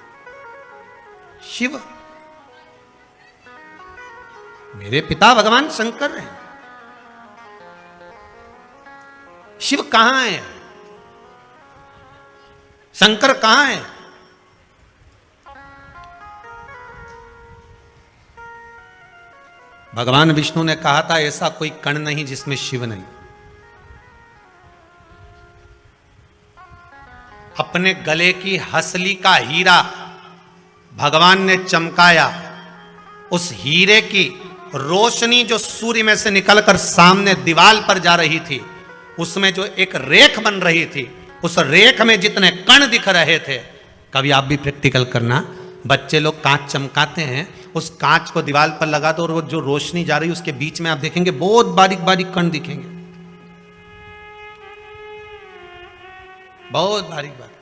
शिव। मेरे पिता भगवान शंकर हैं। शिव कहां है? शंकर कहां है? भगवान विष्णु ने कहा था ऐसा कोई कण नहीं जिसमें शिव नहीं। अपने गले की हसली का हीरा भगवान ने चमकाया। उस हीरे की रोशनी जो सूर्य में से निकलकर सामने दीवार पर जा रही थी, उसमें जो एक रेख बन रही थी, उस रेख में जितने कण दिख रहे थे, कभी आप भी प्रैक्टिकल करना, बच्चे लोग कांच चमकाते हैं, उस कांच को दीवार पर लगा दो और वो जो रोशनी जा रही है उसके बीच में आप देखेंगे बहुत बारीक बारीक कण दिखेंगे, बहुत बारीक बारीक।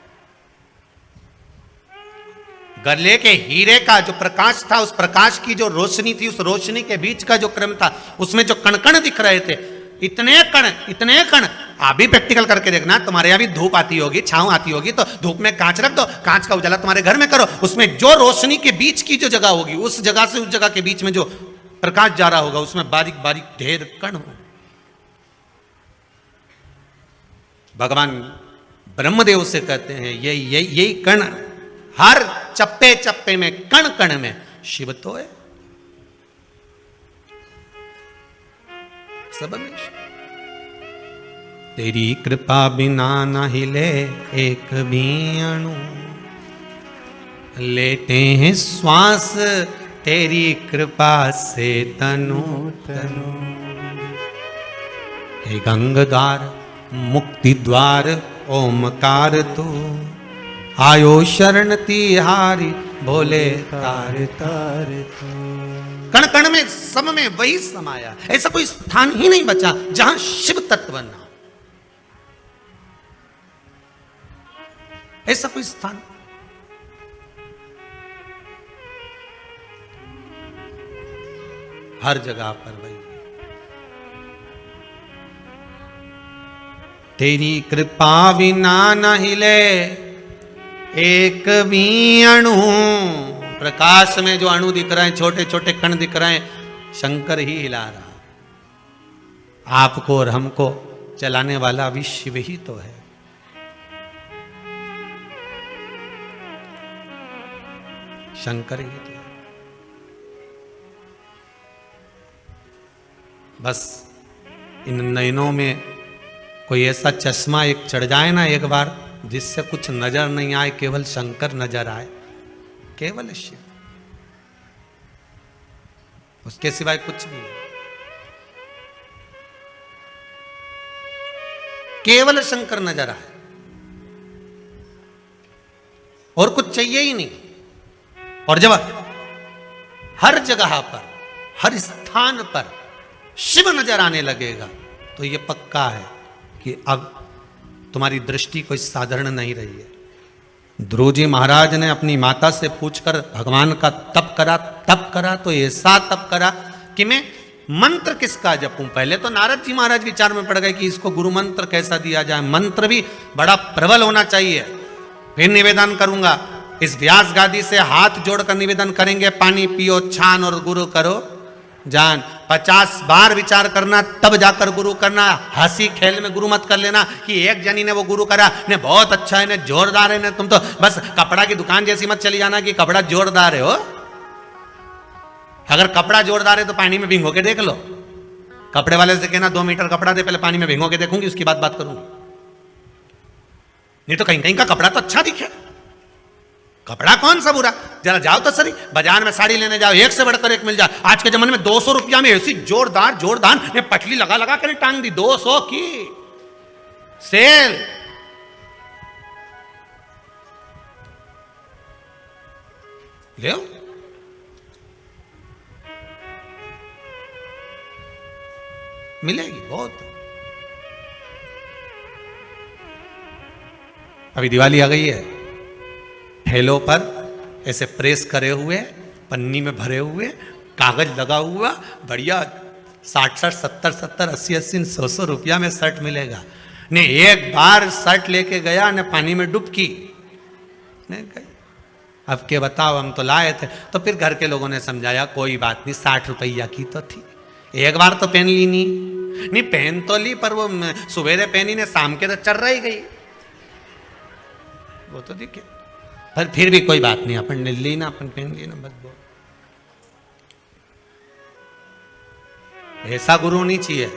गले के हीरे का जो प्रकाश था, उस प्रकाश की जो रोशनी थी, उस रोशनी के बीच का जो क्रम था, उसमें जो कण कण दिख रहे थे, इतने कण। आप भी प्रैक्टिकल करके देखना, तुम्हारे यहां भी धूप आती होगी, छांव आती होगी, तो धूप में कांच रख दो, कांच का उजाला तुम्हारे घर में करो, उसमें जो रोशनी के बीच की जो जगह होगी, उस जगह से उस जगह के बीच में जो प्रकाश जा रहा होगा, उसमें बारीक बारीक ढेर कण हो। भगवान ब्रह्मदेव से कहते हैं यही कण, हर चप्पे चप्पे में, कण कण में शिव तो है, सब में। तेरी कृपा बिना न हिले एक भी अणु, लेते हैं श्वास तेरी कृपा से तनु तनु। हे गंगद्वार मुक्ति द्वार ओमकार तू, आयो शरण तिहारी भोले तार तार तू। कण कण में, सब में वही समाया। ऐसा कोई स्थान ही नहीं बचा जहां शिव तत्व न हो, ऐसा कोई स्थान। हर जगह पर वही। तेरी कृपा विना न हिले एक भी अणु। प्रकाश में जो अणु दिख रहे हैं, छोटे छोटे कण दिख रहे हैं, शंकर ही हिला रहा। आपको और हमको चलाने वाला भी शिव ही तो है। शंकर ही तो है। बस इन नयनों में कोई ऐसा चश्मा एक चढ़ जाए ना एक बार, जिससे कुछ नजर नहीं आए, केवल शंकर नजर आए, केवल शिव, उसके सिवाय कुछ भी नहीं। केवल शंकर नजर आए और कुछ चाहिए ही नहीं। और जब हर जगह पर, हर स्थान पर शिव नजर आने लगेगा, तो यह पक्का है कि अब तुम्हारी दृष्टि कोई साधारण नहीं रही है। ध्रुव जी महाराज ने अपनी माता से पूछकर भगवान का तप करा तो ऐसा तप करा कि मैं मंत्र किसका जपूं। पहले तो नारद जी महाराज विचार में पड़ गए कि इसको गुरु मंत्र कैसा दिया जाए, मंत्र भी बड़ा प्रबल होना चाहिए। फिर निवेदन करूंगा, इस व्यास गादी से हाथ जोड़कर निवेदन करेंगे, पानी पियो छान और गुरु करो जान। 50 बार विचार करना तब जाकर गुरु करना। हंसी खेल में गुरु मत कर लेना कि एक जनी ने वो गुरु करा ने बहुत अच्छा है, ने जोरदार है, ने तुम तो बस कपड़ा की दुकान जैसी मत चली जाना कि कपड़ा जोरदार है। हो अगर कपड़ा जोरदार है तो पानी में भिंगो के देख लो। कपड़े वाले से कहना 2 मीटर कपड़ा दे, पहले पानी में भिंगो के देखूंगी, उसकी बात करूंगी। नहीं तो कहीं कहीं का कपड़ा तो अच्छा दिखे, कपड़ा कौन सा बुरा। जरा जाओ तो सही बाजार में साड़ी लेने जाओ, एक से बढ़कर एक मिल जाए। आज के जमाने में 200 रुपया में ऐसी जोरदार ने पटली लगा कर टांग दी, 200 की सेल। ले मिलेगी बहुत। अभी दिवाली आ गई है, ठेलों पर ऐसे प्रेस करे हुए, पन्नी में भरे हुए, कागज लगा हुआ, बढ़िया 60-60, 70-70, 80-80, 100-100 रुपया में शर्ट मिलेगा। ने एक बार शर्ट लेके गया ने पानी में डुबकी ने गई। अब के बताओ, हम तो लाए थे। तो फिर घर के लोगों ने समझाया कोई बात नहीं, 60 रुपया की तो थी, एक बार तो पहन ली। नहीं पहन तो ली, पर वो सवेरे पहनी ने शाम के तो चल रही गई, वो तो दिखे। पर फिर भी कोई बात नहीं, अपन ने ली ना, अपन पहन ली ना, बस वो। ऐसा गुरु नहीं चाहिए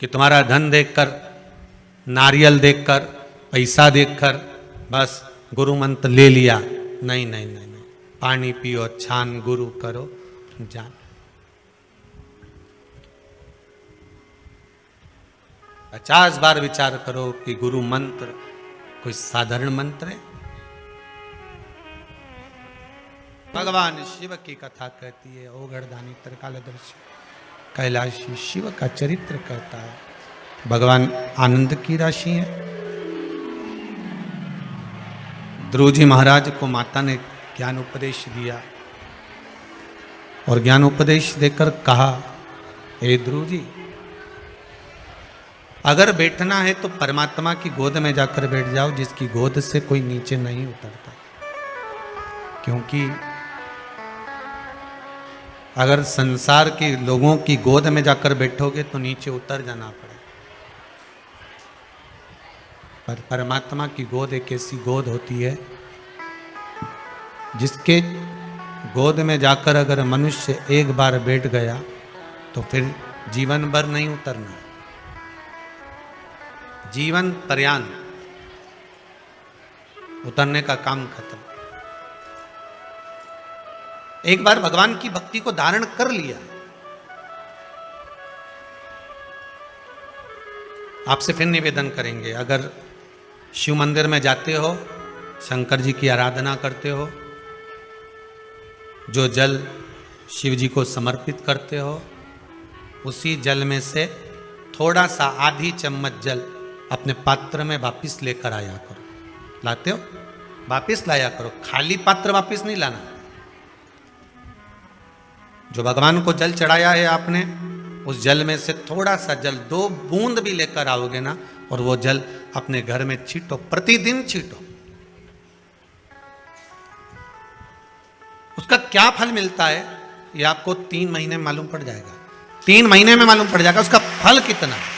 कि तुम्हारा धन देखकर, नारियल देखकर, पैसा देखकर बस गुरु मंत्र ले लिया। नहीं नहीं नहीं नहीं, पानी पियो छान गुरु करो जान। 50 बार विचार करो कि गुरु मंत्र कोई साधारण मंत्र है। भगवान शिव की कथा कहती है, ओगढ़दानी त्रिकालदर्शी कैलाशी शिव का चरित्र कहता है। भगवान आनंद की राशि है। ध्रुव जी महाराज को माता ने ज्ञान उपदेश दिया और ज्ञान उपदेश देकर कहा, हे ध्रुव जी, अगर बैठना है तो परमात्मा की गोद में जाकर बैठ जाओ, जिसकी गोद से कोई नीचे नहीं उतरता। क्योंकि अगर संसार के लोगों की गोद में जाकर बैठोगे तो नीचे उतर जाना पड़ेगा। पर परमात्मा की गोद एक ऐसी गोद होती है जिसके गोद में जाकर अगर मनुष्य एक बार बैठ गया तो फिर जीवन भर नहीं उतरना, जीवन पर्यंत उतरने का काम खत्म। एक बार भगवान की भक्ति को धारण कर लिया, आपसे फिर निवेदन करेंगे, अगर शिव मंदिर में जाते हो, शंकर जी की आराधना करते हो, जो जल शिव जी को समर्पित करते हो, उसी जल में से थोड़ा सा आधी चम्मच जल अपने पात्र में वापिस लेकर आया करो। लाते हो वापिस लाया करो, खाली पात्र वापिस नहीं लाना। जो भगवान को जल चढ़ाया है आपने, उस जल में से थोड़ा सा जल 2 बूंद भी लेकर आओगे ना, और वो जल अपने घर में छींटो, प्रतिदिन छींटो, उसका क्या फल मिलता है ये आपको 3 महीने में मालूम पड़ जाएगा। 3 महीने में मालूम पड़ जाएगा उसका फल कितना है।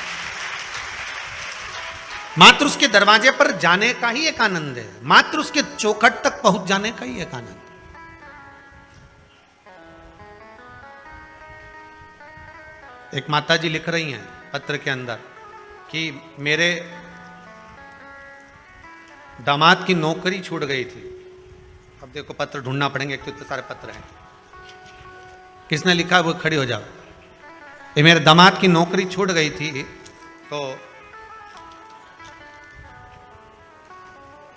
मात्र उसके दरवाजे पर जाने का ही एक आनंद है, मात्र उसके चौखट तक पहुंच जाने का ही एक आनंद है। एक माता जी लिख रही हैं पत्र के अंदर कि मेरे दामाद की नौकरी छूट गई थी। अब देखो पत्र ढूंढना पड़ेंगे, एक तो इतने सारे पत्र हैं। किसने लिखा वो खड़ी हो जाओ। ये मेरे दामाद की नौकरी छूट गई थी, तो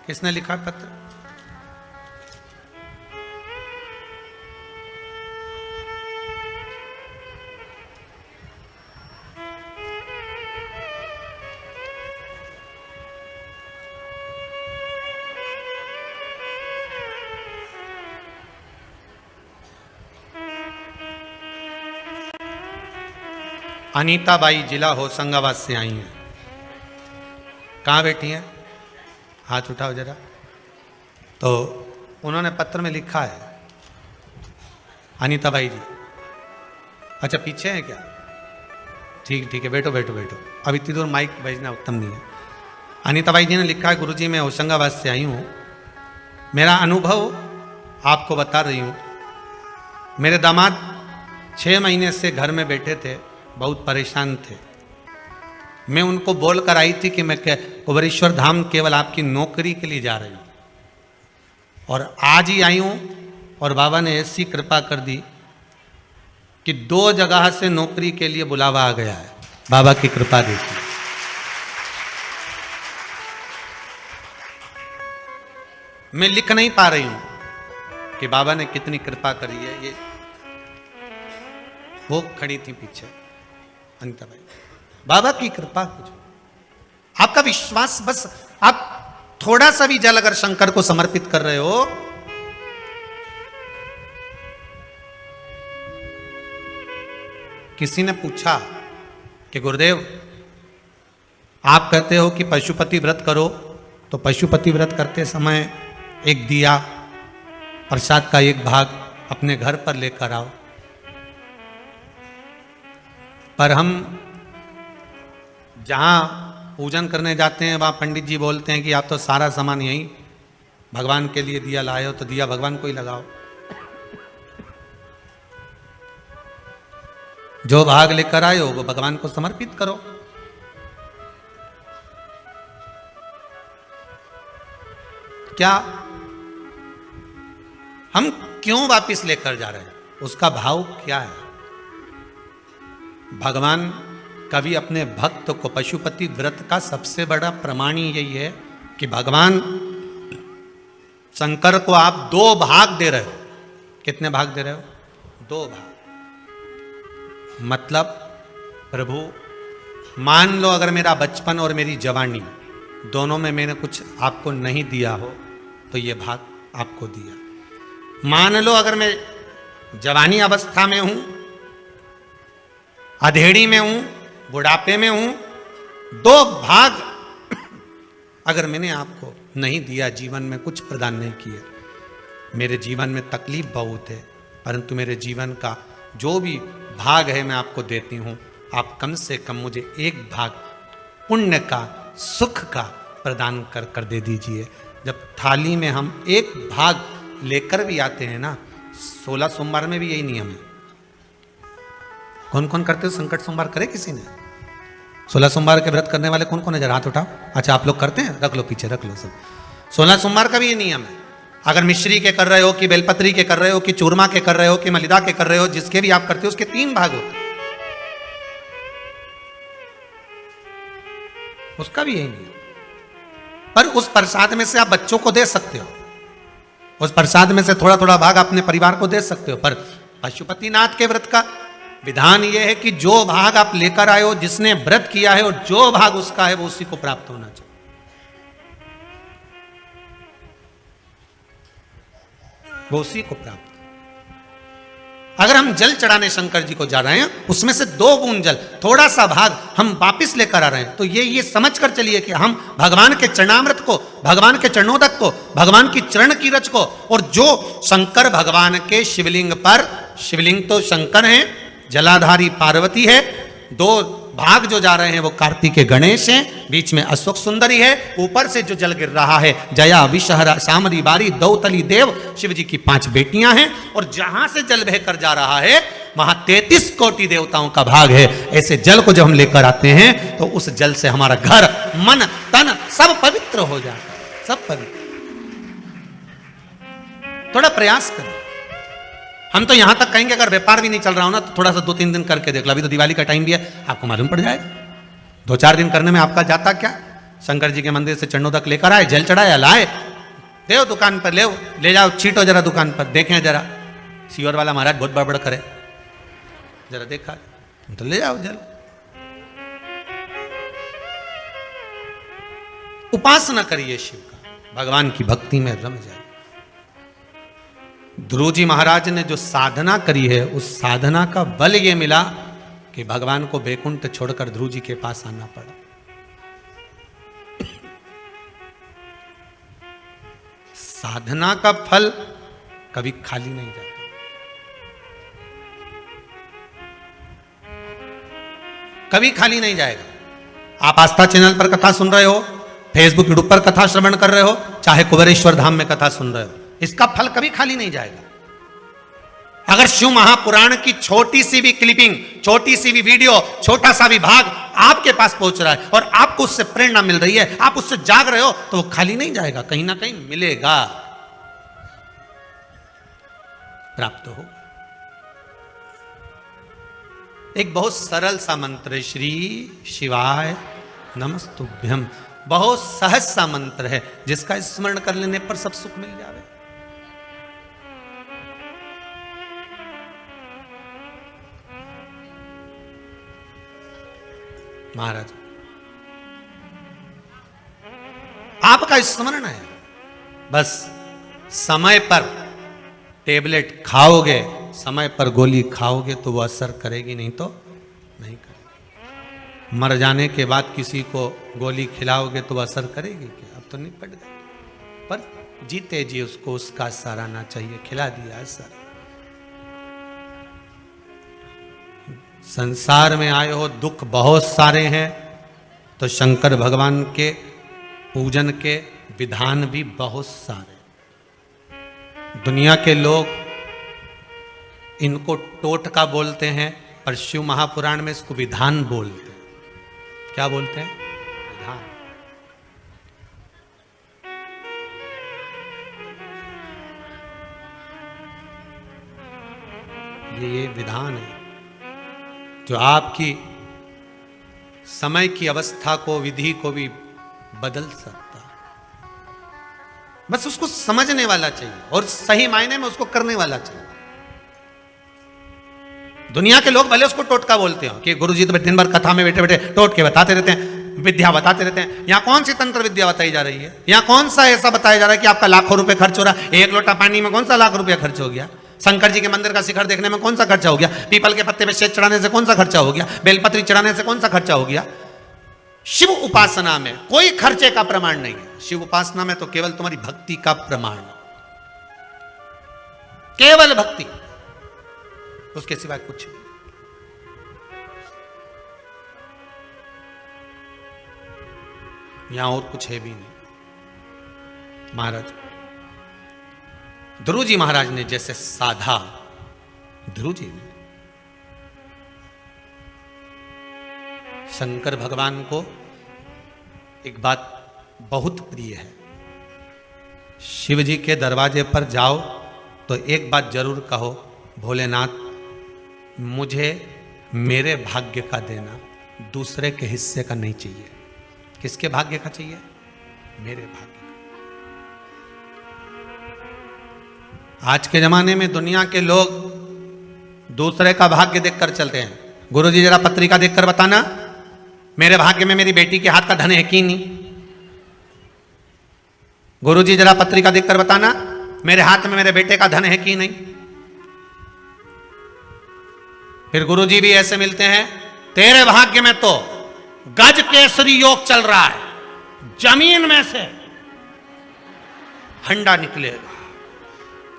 किसने लिखा पत्र? अनीता बाई जिला होशंगाबाद से आई हैं। कहाँ बैठी हैं? हाथ उठाओ जरा। तो उन्होंने पत्र में लिखा है, अनीता बाई जी। अच्छा पीछे है क्या? ठीक है, बैठो बैठो बैठो। अब इतनी दूर माइक भेजना उत्तम नहीं है। अनीता बाई जी ने लिखा है, गुरुजी मैं होशंगाबाद से आई हूँ, मेरा अनुभव आपको बता रही हूँ। मेरे दामाद 6 महीने से घर में बैठे थे, बहुत परेशान थे। मैं उनको बोल कर आई थी कि मैं कुबेरेश्वर धाम केवल आपकी नौकरी के लिए जा रही हूँ, और आज ही आई हूँ, और बाबा ने ऐसी कृपा कर दी कि 2 जगह से नौकरी के लिए बुलावा आ गया है। बाबा की कृपा देखी। मैं लिख नहीं पा रही हूँ कि बाबा ने कितनी कृपा करी है। ये वो खड़ी थी पीछे अनीता भाई। बाबा की कृपा कुछ, आपका विश्वास, बस आप थोड़ा सा भी जल अगर शंकर को समर्पित कर रहे हो, किसी ने पूछा कि गुरुदेव आप कहते हो कि पशुपति व्रत करो, तो पशुपति व्रत करते समय एक दिया, प्रसाद का एक भाग अपने घर पर लेकर आओ। पर हम जहाँ पूजन करने जाते हैं वहाँ पंडित जी बोलते हैं कि आप तो सारा सामान यहीं भगवान के लिए दिया लाए हो, तो दिया भगवान को ही लगाओ। जो भाग लेकर आए हो वो भगवान को समर्पित करो। क्या हम क्यों वापिस लेकर जा रहे हैं? उसका भाव क्या है? भगवान कभी अपने भक्त को, पशुपति व्रत का सबसे बड़ा प्रमाण ही यही है कि भगवान शंकर को आप 2 भाग दे रहे हो। कितने भाग दे रहे हो? 2 भाग। मतलब प्रभु मान लो अगर मेरा बचपन और मेरी जवानी दोनों में मैंने कुछ आपको नहीं दिया हो, तो ये भाग आपको दिया। मान लो अगर मैं जवानी अवस्था में हूं, अधेड़ी में हूं, बुढ़ापे में हूं, 2 भाग अगर मैंने आपको नहीं दिया, जीवन में कुछ प्रदान नहीं किया, मेरे जीवन में तकलीफ बहुत है, परंतु मेरे जीवन का जो भी भाग है मैं आपको देती हूं। आप कम से कम मुझे 1 भाग पुण्य का, सुख का प्रदान कर दे दीजिए। जब थाली में हम 1 भाग लेकर भी आते हैं ना, 16 सोमवार में भी यही नियम है। कौन कौन करते हो? संकट सोमवार करे किसी ने? 16 सोमवार के व्रत करने वाले कौन कौन है? जरा हाथ उठाओ। अच्छा आप लोग करते हैं? रख लो पीछे, रख लो सब। 16 सोमवार का भी ये नियम है। अगर मिश्री के कर रहे हो, कि बेलपत्री के कर रहे हो, कि चूरमा के कर रहे हो, कि मलिदा के कर रहे हो, जिसके भी आप करते हो उसके 3 भाग होते हैं। उसका भी यही नियम। पर उस प्रसाद में से आप बच्चों को दे सकते हो, उस प्रसाद में से थोड़ा थोड़ा भाग अपने परिवार को दे सकते हो। पर पशुपतिनाथ के व्रत का विधान यह है कि जो भाग आप लेकर आए हो, जिसने व्रत किया है, और जो भाग उसका है वो उसी को प्राप्त होना चाहिए। वो उसी को प्राप्त। अगर हम जल चढ़ाने शंकर जी को जा रहे हैं, उसमें से 2 बूंद जल, थोड़ा सा भाग हम वापिस लेकर आ रहे हैं, तो ये समझ कर चलिए कि हम भगवान के चरणामृत को, भगवान के चरणोदक को, भगवान की चरण की रच को, और जो शंकर भगवान के शिवलिंग पर, शिवलिंग तो शंकर हैं, जलाधारी पार्वती है, 2 भाग जो जा रहे हैं वो कार्तिकेय गणेश हैं, बीच में अशोक सुंदरी है, ऊपर से जो जल गिर रहा है जया विषहरा सामरी बारी दौतली देव शिव जी की 5 बेटियां हैं, और जहां से जल बहकर जा रहा है वहां 33 कोटि देवताओं का भाग है। ऐसे जल को जब हम लेकर आते हैं तो उस जल से हमारा घर, मन, तन सब पवित्र हो जाता है, सब पवित्र। थोड़ा प्रयास करें। हम तो यहां तक कहेंगे अगर व्यापार भी नहीं चल रहा हो ना तो थोड़ा सा 2-3 दिन करके देख लो। अभी तो दिवाली का टाइम भी है, आपको मालूम पड़ जाएगा। 2-4 दिन करने में आपका जाता क्या? शंकर जी के मंदिर से चरणोदक लेकर आए, जल चढ़ाया, लाए, ले दुकान पर, ले जाओ, छीटो जरा दुकान पर, देखें जरा सीवर वाला महाराज बहुत बड़बड़ करे, जरा देखा तो ले जाओ जल। उपासना करिए शिव का, भगवान की भक्ति में रम जाए। ध्रुव जी महाराज ने जो साधना करी है, उस साधना का बल ये मिला कि भगवान को बैकुंठ छोड़कर ध्रुव जी के पास आना पड़ा। साधना का फल कभी खाली नहीं जाता। कभी खाली नहीं जाएगा। आप आस्था चैनल पर कथा सुन रहे हो, फेसबुक यूट्यूब पर कथा श्रवण कर रहे हो, चाहे कुबेरेश्वर धाम में कथा सुन रहे हो, इसका फल कभी खाली नहीं जाएगा। अगर शिव महापुराण की छोटी सी भी क्लिपिंग, छोटी सी भी वीडियो, छोटा सा भी भाग आपके पास पहुंच रहा है और आपको उससे प्रेरणा मिल रही है, आप उससे जाग रहे हो, तो वो खाली नहीं जाएगा, कहीं ना कहीं मिलेगा, प्राप्त हो। एक बहुत सरल सा मंत्र है, श्री शिवाय नमस्तुभ्यम। बहुत सहज सा मंत्र है जिसका स्मरण कर लेने पर सब सुख मिल जावे। महाराज आपका स्मरण है, बस समय पर टेबलेट खाओगे, समय पर गोली खाओगे तो वो असर करेगी, नहीं तो नहीं करेगी। मर जाने के बाद किसी को गोली खिलाओगे तो वो असर करेगी क्या? अब तो निपट गए, पर जीते जी उसको उसका सराहना चाहिए, खिला दिया असर। संसार में आए हो, दुख बहुत सारे हैं, तो शंकर भगवान के पूजन के विधान भी बहुत सारे। दुनिया के लोग इनको टोटका बोलते हैं, पर शिव महापुराण में इसको विधान बोलते हैं। क्या बोलते हैं? विधान। ये विधान है जो आपकी समय की अवस्था को, विधि को भी बदल सकता है। बस उसको समझने वाला चाहिए और सही मायने में उसको करने वाला चाहिए। दुनिया के लोग भले उसको टोटका बोलते हो कि गुरुजी तो दिन भर कथा में बैठे बैठे टोटके बताते रहते हैं, विद्या बताते रहते हैं। यहां कौन सी तंत्र विद्या बताई जा रही है? यहां कौन सा ऐसा बताया जा रहा है कि आपका लाखों रुपए खर्च हो रहा है? 1 लोटा पानी में कौन सा लाख रुपया खर्च हो गया? शंकर जी के मंदिर का शिखर देखने में कौन सा खर्चा हो गया? पीपल के पत्ते पे शेष चढ़ाने से कौन सा खर्चा हो गया? बेलपत्री चढ़ाने से कौन सा खर्चा हो गया? शिव उपासना में कोई खर्चे का प्रमाण नहीं है। शिव उपासना में तो केवल तुम्हारी भक्ति का प्रमाण, केवल भक्ति, उसके सिवाय कुछ नहीं। यहां और कुछ है भी नहीं। महाराज ध्रुव जी महाराज ने जैसे साधा, ध्रुव जी ने शंकर भगवान को एक बात बहुत प्रिय है, शिव जी के दरवाजे पर जाओ तो एक बात जरूर कहो, भोलेनाथ मुझे मेरे भाग्य का देना, दूसरे के हिस्से का नहीं चाहिए। किसके भाग्य का चाहिए? मेरे भाग्य का। आज के जमाने में दुनिया के लोग दूसरे का भाग्य देखकर चलते हैं। गुरुजी जरा पत्रिका देखकर बताना, मेरे भाग्य में मेरी बेटी के हाथ का धन है कि नहीं? गुरुजी जरा पत्रिका देखकर बताना, मेरे हाथ में मेरे बेटे का धन है कि नहीं? फिर गुरुजी भी ऐसे मिलते हैं, तेरे भाग्य में तो गज केसरी योग चल रहा है, जमीन में से हंडा निकलेगा,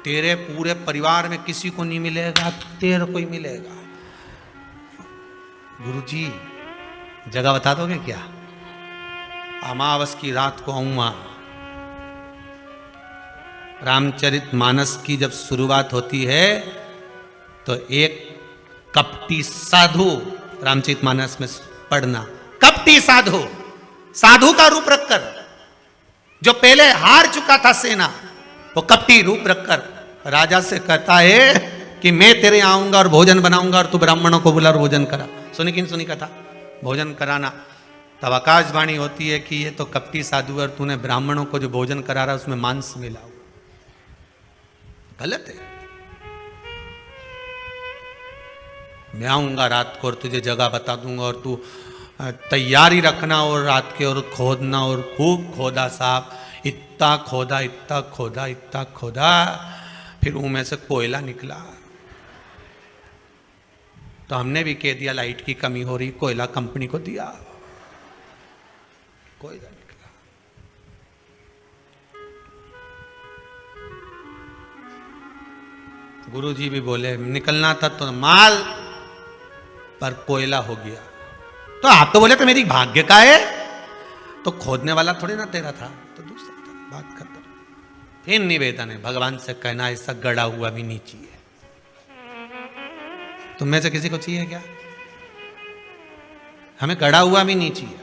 तेरे पूरे परिवार में किसी को नहीं मिलेगा, तेरे को ही मिलेगा। गुरुजी जगह बता दोगे क्या? अमावस की रात को आऊंगा। रामचरितमानस की जब शुरुआत होती है तो एक कपटी साधु रामचरितमानस में पढ़ना, कपटी साधु, साधु का रूप रखकर, जो पहले हार चुका था सेना, वो कपटी रूप रखकर राजा से कहता है कि मैं तेरे आऊंगा और भोजन बनाऊंगा और तू ब्राह्मणों को बुला और भोजन करा। सुनी कि नहीं सुनी कथा? भोजन कराना। तब आकाशवाणी होती है कि ये तो कपटी साधु है और तूने ब्राह्मणों को जो भोजन करा रहा उसमें मांस मिला हुआ। गलत है। मैं आऊंगा रात को और तुझे जगह बता दूंगा और तू तैयारी रखना, और रात के और खोदना, और खूब खोदा साहब, इतना खोदा, इतना खोदा, इतना खोदा, फिर उनमें से कोयला निकला। तो हमने भी कह दिया लाइट की कमी हो रही, कोयला कंपनी को दिया, कोयला निकला। गुरुजी भी बोले निकलना था तो माल, पर कोयला हो गया। तो आप तो बोले तो मेरी भाग्य का है, तो खोदने वाला थोड़ी ना तेरा था, तो दूसरा था, बात करता। फिर निवेदन है भगवान से कहना ऐसा गड़ा हुआ भी नहीं चाहिए। तुम में से किसी को चाहिए क्या? हमें गड़ा हुआ भी नहीं चाहिए।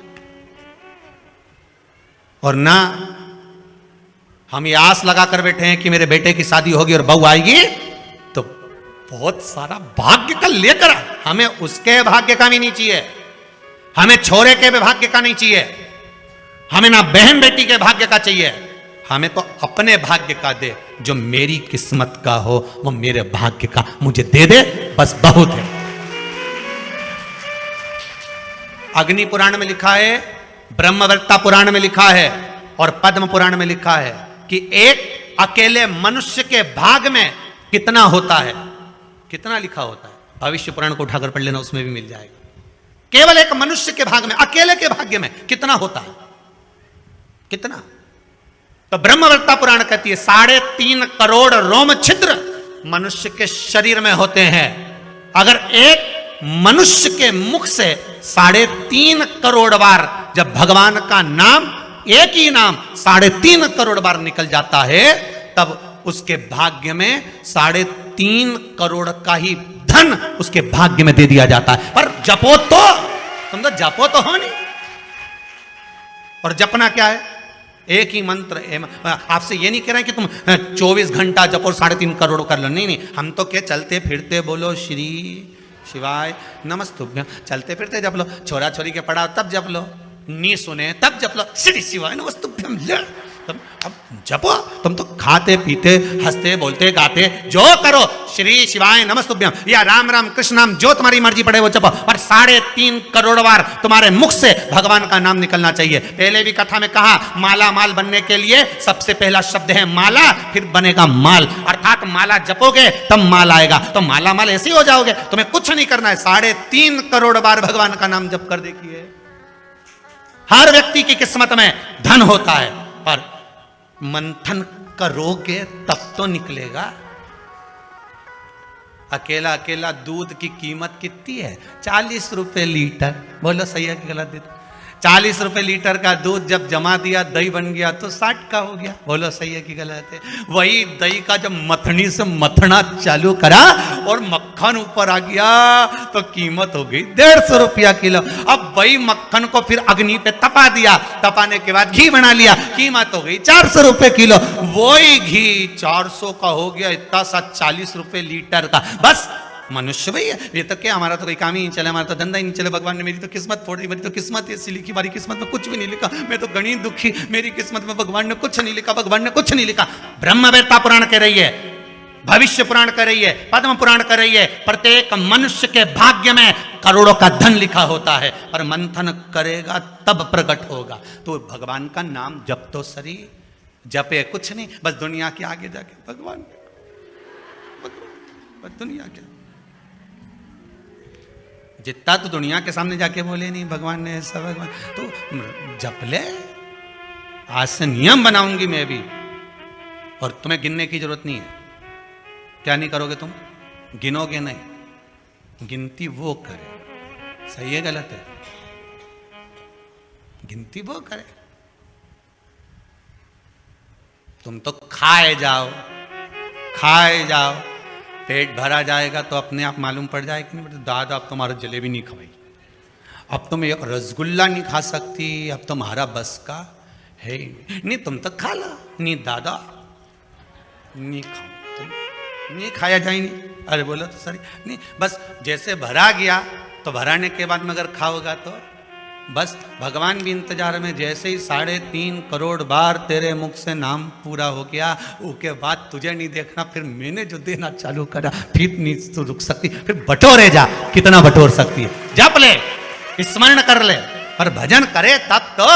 और ना हम ये आस लगा कर बैठे हैं कि मेरे बेटे की शादी होगी और बहू आएगी तो बहुत सारा भाग्य का लेकर, हमें उसके भाग्य का भी नहीं चाहिए, हमें छोरे के भी भाग्य का नहीं चाहिए, हमें ना बहन बेटी के भाग्य का चाहिए, हमें तो अपने भाग्य का दे। जो मेरी किस्मत का हो वो मेरे भाग्य का मुझे दे दे, बस बहुत है। अग्नि पुराण में लिखा है, ब्रह्मवृत्ता पुराण में लिखा है और पद्म पुराण में लिखा है कि एक अकेले मनुष्य के भाग में कितना होता है, कितना लिखा होता है। भविष्य पुराण को उठाकर पढ़ लेना, उसमें भी मिल जाएगा। केवल एक मनुष्य के भाग में, अकेले के भाग्य में कितना होता है, कितना। तो ब्रह्मवृत्ता पुराण कहती है 3.5 करोड़ रोम छिद्र मनुष्य के शरीर में होते हैं। अगर एक मनुष्य के मुख से 3.5 करोड़ बार जब भगवान का नाम, एक ही नाम 3.5 करोड़ बार निकल जाता है, तब उसके भाग्य में 3.5 करोड़ का ही धन उसके भाग्य में दे दिया जाता है। पर जपो तो, तुम तो जपो तो हो नहीं। और जपना क्या है? एक ही मंत्र। आपसे ये नहीं कह रहे कि तुम 24 घंटा जपो 3.5 करोड़ कर लो, नहीं नहीं। हम तो क्या चलते फिरते बोलो श्री शिवाय नमस्तुभ्यं, चलते फिरते जप लो। छोरा छोरी के पढ़ाओ तब जप लो, नी सुने तब जप लो, श्री शिवाय नमस्तुभ्यं। अब जपो, तुम तो खाते पीते हंसते बोलते गाते जो करो, श्री शिवाय नमस्तुभ्यं या राम राम कृष्ण नाम जो तुम्हारी मर्जी पड़े वो जपो, पर 3.5 करोड़ बार तुम्हारे मुख से भगवान का नाम निकलना चाहिए। पहले भी कथा में कहा, माला माल बनने के लिए सबसे पहला शब्द है माला, फिर बनेगा माल, अर्थात माला जपोगे तब माल आएगा। तो माला माल ऐसे ही हो जाओगे, तुम्हें कुछ नहीं करना है। 3.5 करोड़ बार भगवान का नाम जप कर देखिए, हर व्यक्ति की किस्मत में धन होता है। पर मंथन करोगे तब तो निकलेगा। अकेला अकेला दूध की कीमत कितनी है? 40 रुपए लीटर। बोलो सही है कि गलत? 40 रुपए लीटर का दूध जब जमा दिया, दही बन गया तो 60 का हो गया। बोलो सही है कि गलत है? वही दही का जब मथनी से मथना चालू करा और मक्खन ऊपर आ गया तो कीमत हो गई 150 रुपया किलो। अब वही मक्खन को फिर अग्नि पे तपा दिया, तपाने के बाद घी बना लिया, कीमत हो गई 400 रुपए किलो। वही घी 400 का हो गया, इतना सा 40 रुपए लीटर का। बस मनुष्य भाई है ये तो क्या, हमारा तो कोई काम ही नहीं चले, हमारा तो धंधा ही नहीं चले। भगवान ने मेरी तो किस्मत फोड़ी, मेरी तो किस्मत ऐसी लिखी, हमारी किस्मत में कुछ भी नहीं लिखा, मैं तो गणी दुखी, मेरी किस्मत में भगवान ने कुछ नहीं लिखा, भगवान ने कुछ नहीं लिखा। ब्रह्मवेत्ता पुराण कह रही है, भविष्य पुराण कह रही है, पद्म पुराण कह रही है, प्रत्येक मनुष्य के भाग्य में करोड़ों का धन लिखा होता है, पर मंथन करेगा तब प्रकट होगा। तो भगवान का नाम जप तो सरी, जपे कुछ नहीं, बस दुनिया के आगे जाके भगवान, बस दुनिया के। जितना तो दुनिया के सामने जाके बोले नहीं भगवान ने ऐसा, भगवान तो जप ले। आज से नियम बनाऊंगी मैं भी, और तुम्हें गिनने की जरूरत नहीं है। क्या नहीं करोगे तुम? गिनोगे नहीं, गिनती वो करे। सही है गलत है? गिनती वो करे। तुम तो खाए जाओ, खाए जाओ, पेट भरा जाएगा तो अपने आप मालूम पड़ जाए कि नहीं, दादा अब तुम्हारा जलेबी नहीं खवाई, अब तुम एक रसगुल्ला नहीं खा सकती, अब तुम्हारा बस का है नहीं, तुम तो खा ला। नहीं दादा नहीं खाओ, तुम नहीं खाया जाए नहीं। अरे बोलो तो सही नहीं, बस जैसे भरा गया तो भराने के बाद में अगर खाओगा तो बस भगवान भी इंतजार में। जैसे ही 3.5 करोड़ बार तेरे मुख से नाम पूरा हो गया, उसके बाद तुझे नहीं देखना, फिर मैंने जो देना चालू करा फिर नहीं तो रुक सकती, फिर बटोरे जा, कितना बटोर सकती है। जप ले, स्मरण कर ले, पर भजन करे तब तो,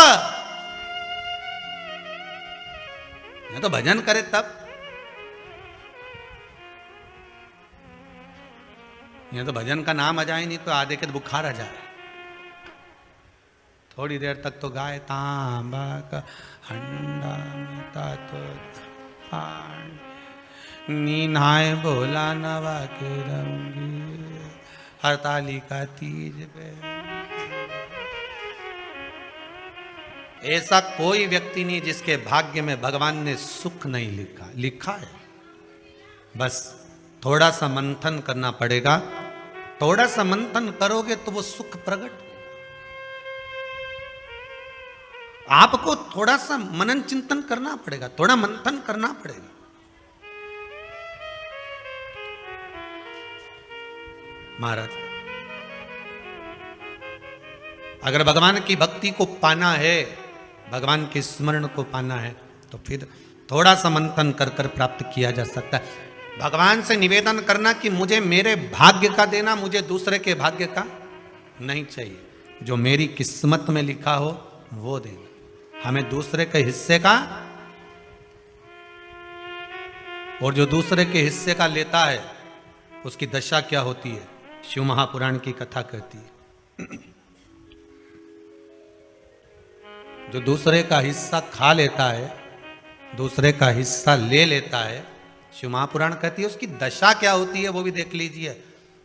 या तो भजन करे तब, या तो भजन का नाम आ जाए नहीं तो आधे के तो बुखार आ जाए। थोड़ी देर तक तो गाय तांबा का हंडा में तो नीनाए बोला नवा के रंगी हरतालिका तीज पे। ऐसा कोई व्यक्ति नहीं जिसके भाग्य में भगवान ने सुख नहीं लिखा। लिखा है, बस थोड़ा सा मंथन करना पड़ेगा। थोड़ा सा मंथन करोगे तो वो सुख प्रकट। आपको थोड़ा सा मनन चिंतन करना पड़ेगा, थोड़ा मंथन करना पड़ेगा। महाराज, अगर भगवान की भक्ति को पाना है, भगवान के स्मरण को पाना है, तो फिर थोड़ा सा मंथन कर कर प्राप्त किया जा सकता है। भगवान से निवेदन करना कि मुझे मेरे भाग्य का देना, मुझे दूसरे के भाग्य का नहीं चाहिए। जो मेरी किस्मत में लिखा हो वो देना, हमें दूसरे के हिस्से का। और जो दूसरे के हिस्से का लेता है उसकी दशा क्या होती है, शिव महापुराण की कथा कहती है। जो दूसरे का हिस्सा खा लेता है, दूसरे का हिस्सा ले लेता है, शिव महापुराण कहती है उसकी दशा क्या होती है वो भी देख लीजिए।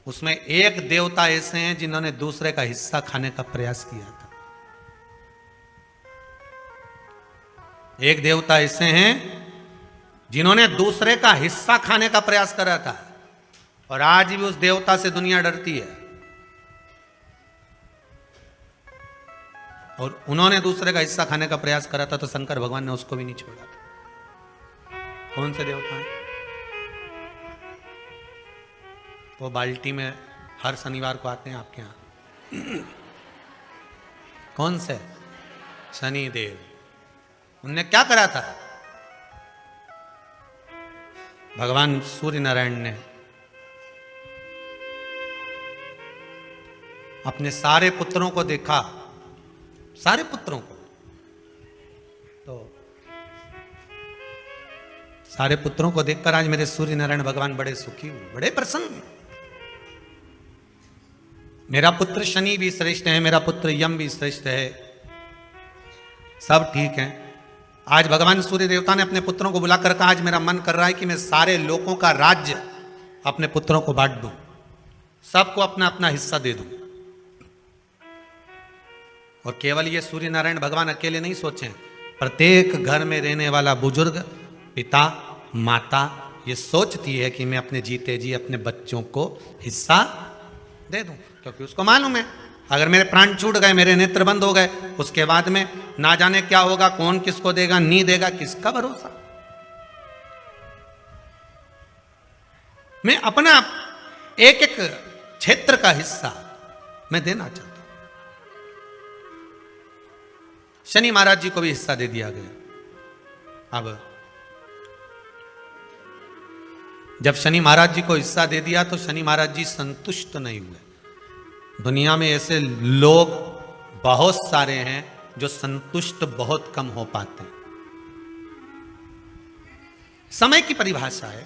उसमें एक देवता ऐसे हैं जिन्होंने दूसरे का हिस्सा खाने का प्रयास किया था। एक देवता ऐसे हैं जिन्होंने दूसरे का हिस्सा खाने का प्रयास करा था, और आज भी उस देवता से दुनिया डरती है। और उन्होंने दूसरे का हिस्सा खाने का प्रयास करा था तो शंकर भगवान ने उसको भी नहीं छोड़ा था। कौन से देवता हैं? वो बाल्टी में हर शनिवार को आते हैं आपके यहां। कौन से? शनि देव। उनने क्या करा था? भगवान सूर्य नारायण ने अपने सारे पुत्रों को देखा, सारे पुत्रों को, तो सारे पुत्रों को देखकर आज मेरे सूर्य नारायण भगवान बड़े सुखी हुए, बड़े प्रसन्न। मेरा पुत्र शनि भी श्रेष्ठ है, मेरा पुत्र यम भी श्रेष्ठ है, सब ठीक है। आज भगवान सूर्य देवता ने अपने पुत्रों को बुलाकर कहा, आज मेरा मन कर रहा है कि मैं सारे लोगों का राज्य अपने पुत्रों को बांट दूं, सबको अपना अपना हिस्सा दे दूं। और केवल ये सूर्य नारायण भगवान अकेले नहीं सोचें, प्रत्येक घर में रहने वाला बुजुर्ग, पिता, माता ये सोचती है कि मैं अपने जीते जी अपने बच्चों को हिस्सा दे दूं, क्योंकि उसको मालूम है अगर मेरे प्राण छूट गए, मेरे नेत्र बंद हो गए, उसके बाद में ना जाने क्या होगा, कौन किसको देगा, नहीं देगा, किसका भरोसा। मैं अपना एक एक क्षेत्र का हिस्सा मैं देना चाहता हूं। शनि महाराज जी को भी हिस्सा दे दिया गया। अब जब शनि महाराज जी को हिस्सा दे दिया तो शनि महाराज जी संतुष्ट नहीं हुए। दुनिया में ऐसे लोग बहुत सारे हैं जो संतुष्ट बहुत कम हो पाते हैं। समय की परिभाषा है।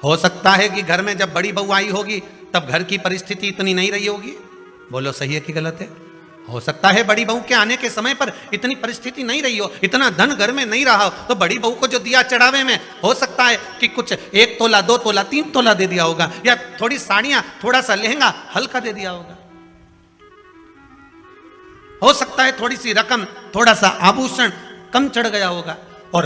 हो सकता है कि घर में जब बड़ी बहू आई होगी तब घर की परिस्थिति इतनी नहीं रही होगी, बोलो सही है कि गलत है? हो सकता है बड़ी बहू के आने के समय पर इतनी परिस्थिति नहीं रही हो, इतना धन घर में नहीं रहा हो, तो बड़ी बहू को जो दिया चढ़ावे में हो सकता है कि कुछ 1 तोला 2 तोला 3 तोला दे दिया होगा, या थोड़ी साड़ियां थोड़ा सा लहंगा हल्का दे दिया होगा। हो सकता है थोड़ी सी रकम थोड़ा सा आभूषण कम चढ़ गया होगा। और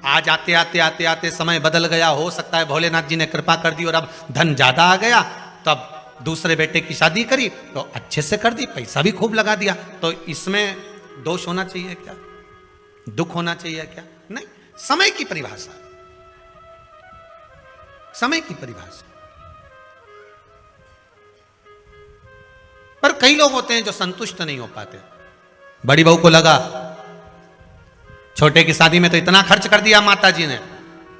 आज आते आते आते आते समय बदल गया, हो सकता है भोलेनाथ जी ने कृपा कर दी और अब धन ज्यादा आ गया, तब दूसरे बेटे की शादी करी तो अच्छे से कर दी, पैसा भी खूब लगा दिया, तो इसमें दोष होना चाहिए क्या? दुख होना चाहिए क्या? नहीं, समय की परिभाषा, समय की परिभाषा। पर कई लोग होते हैं जो संतुष्ट नहीं हो पाते। बड़ी बहू को लगा छोटे की शादी में तो इतना खर्च कर दिया माता जी ने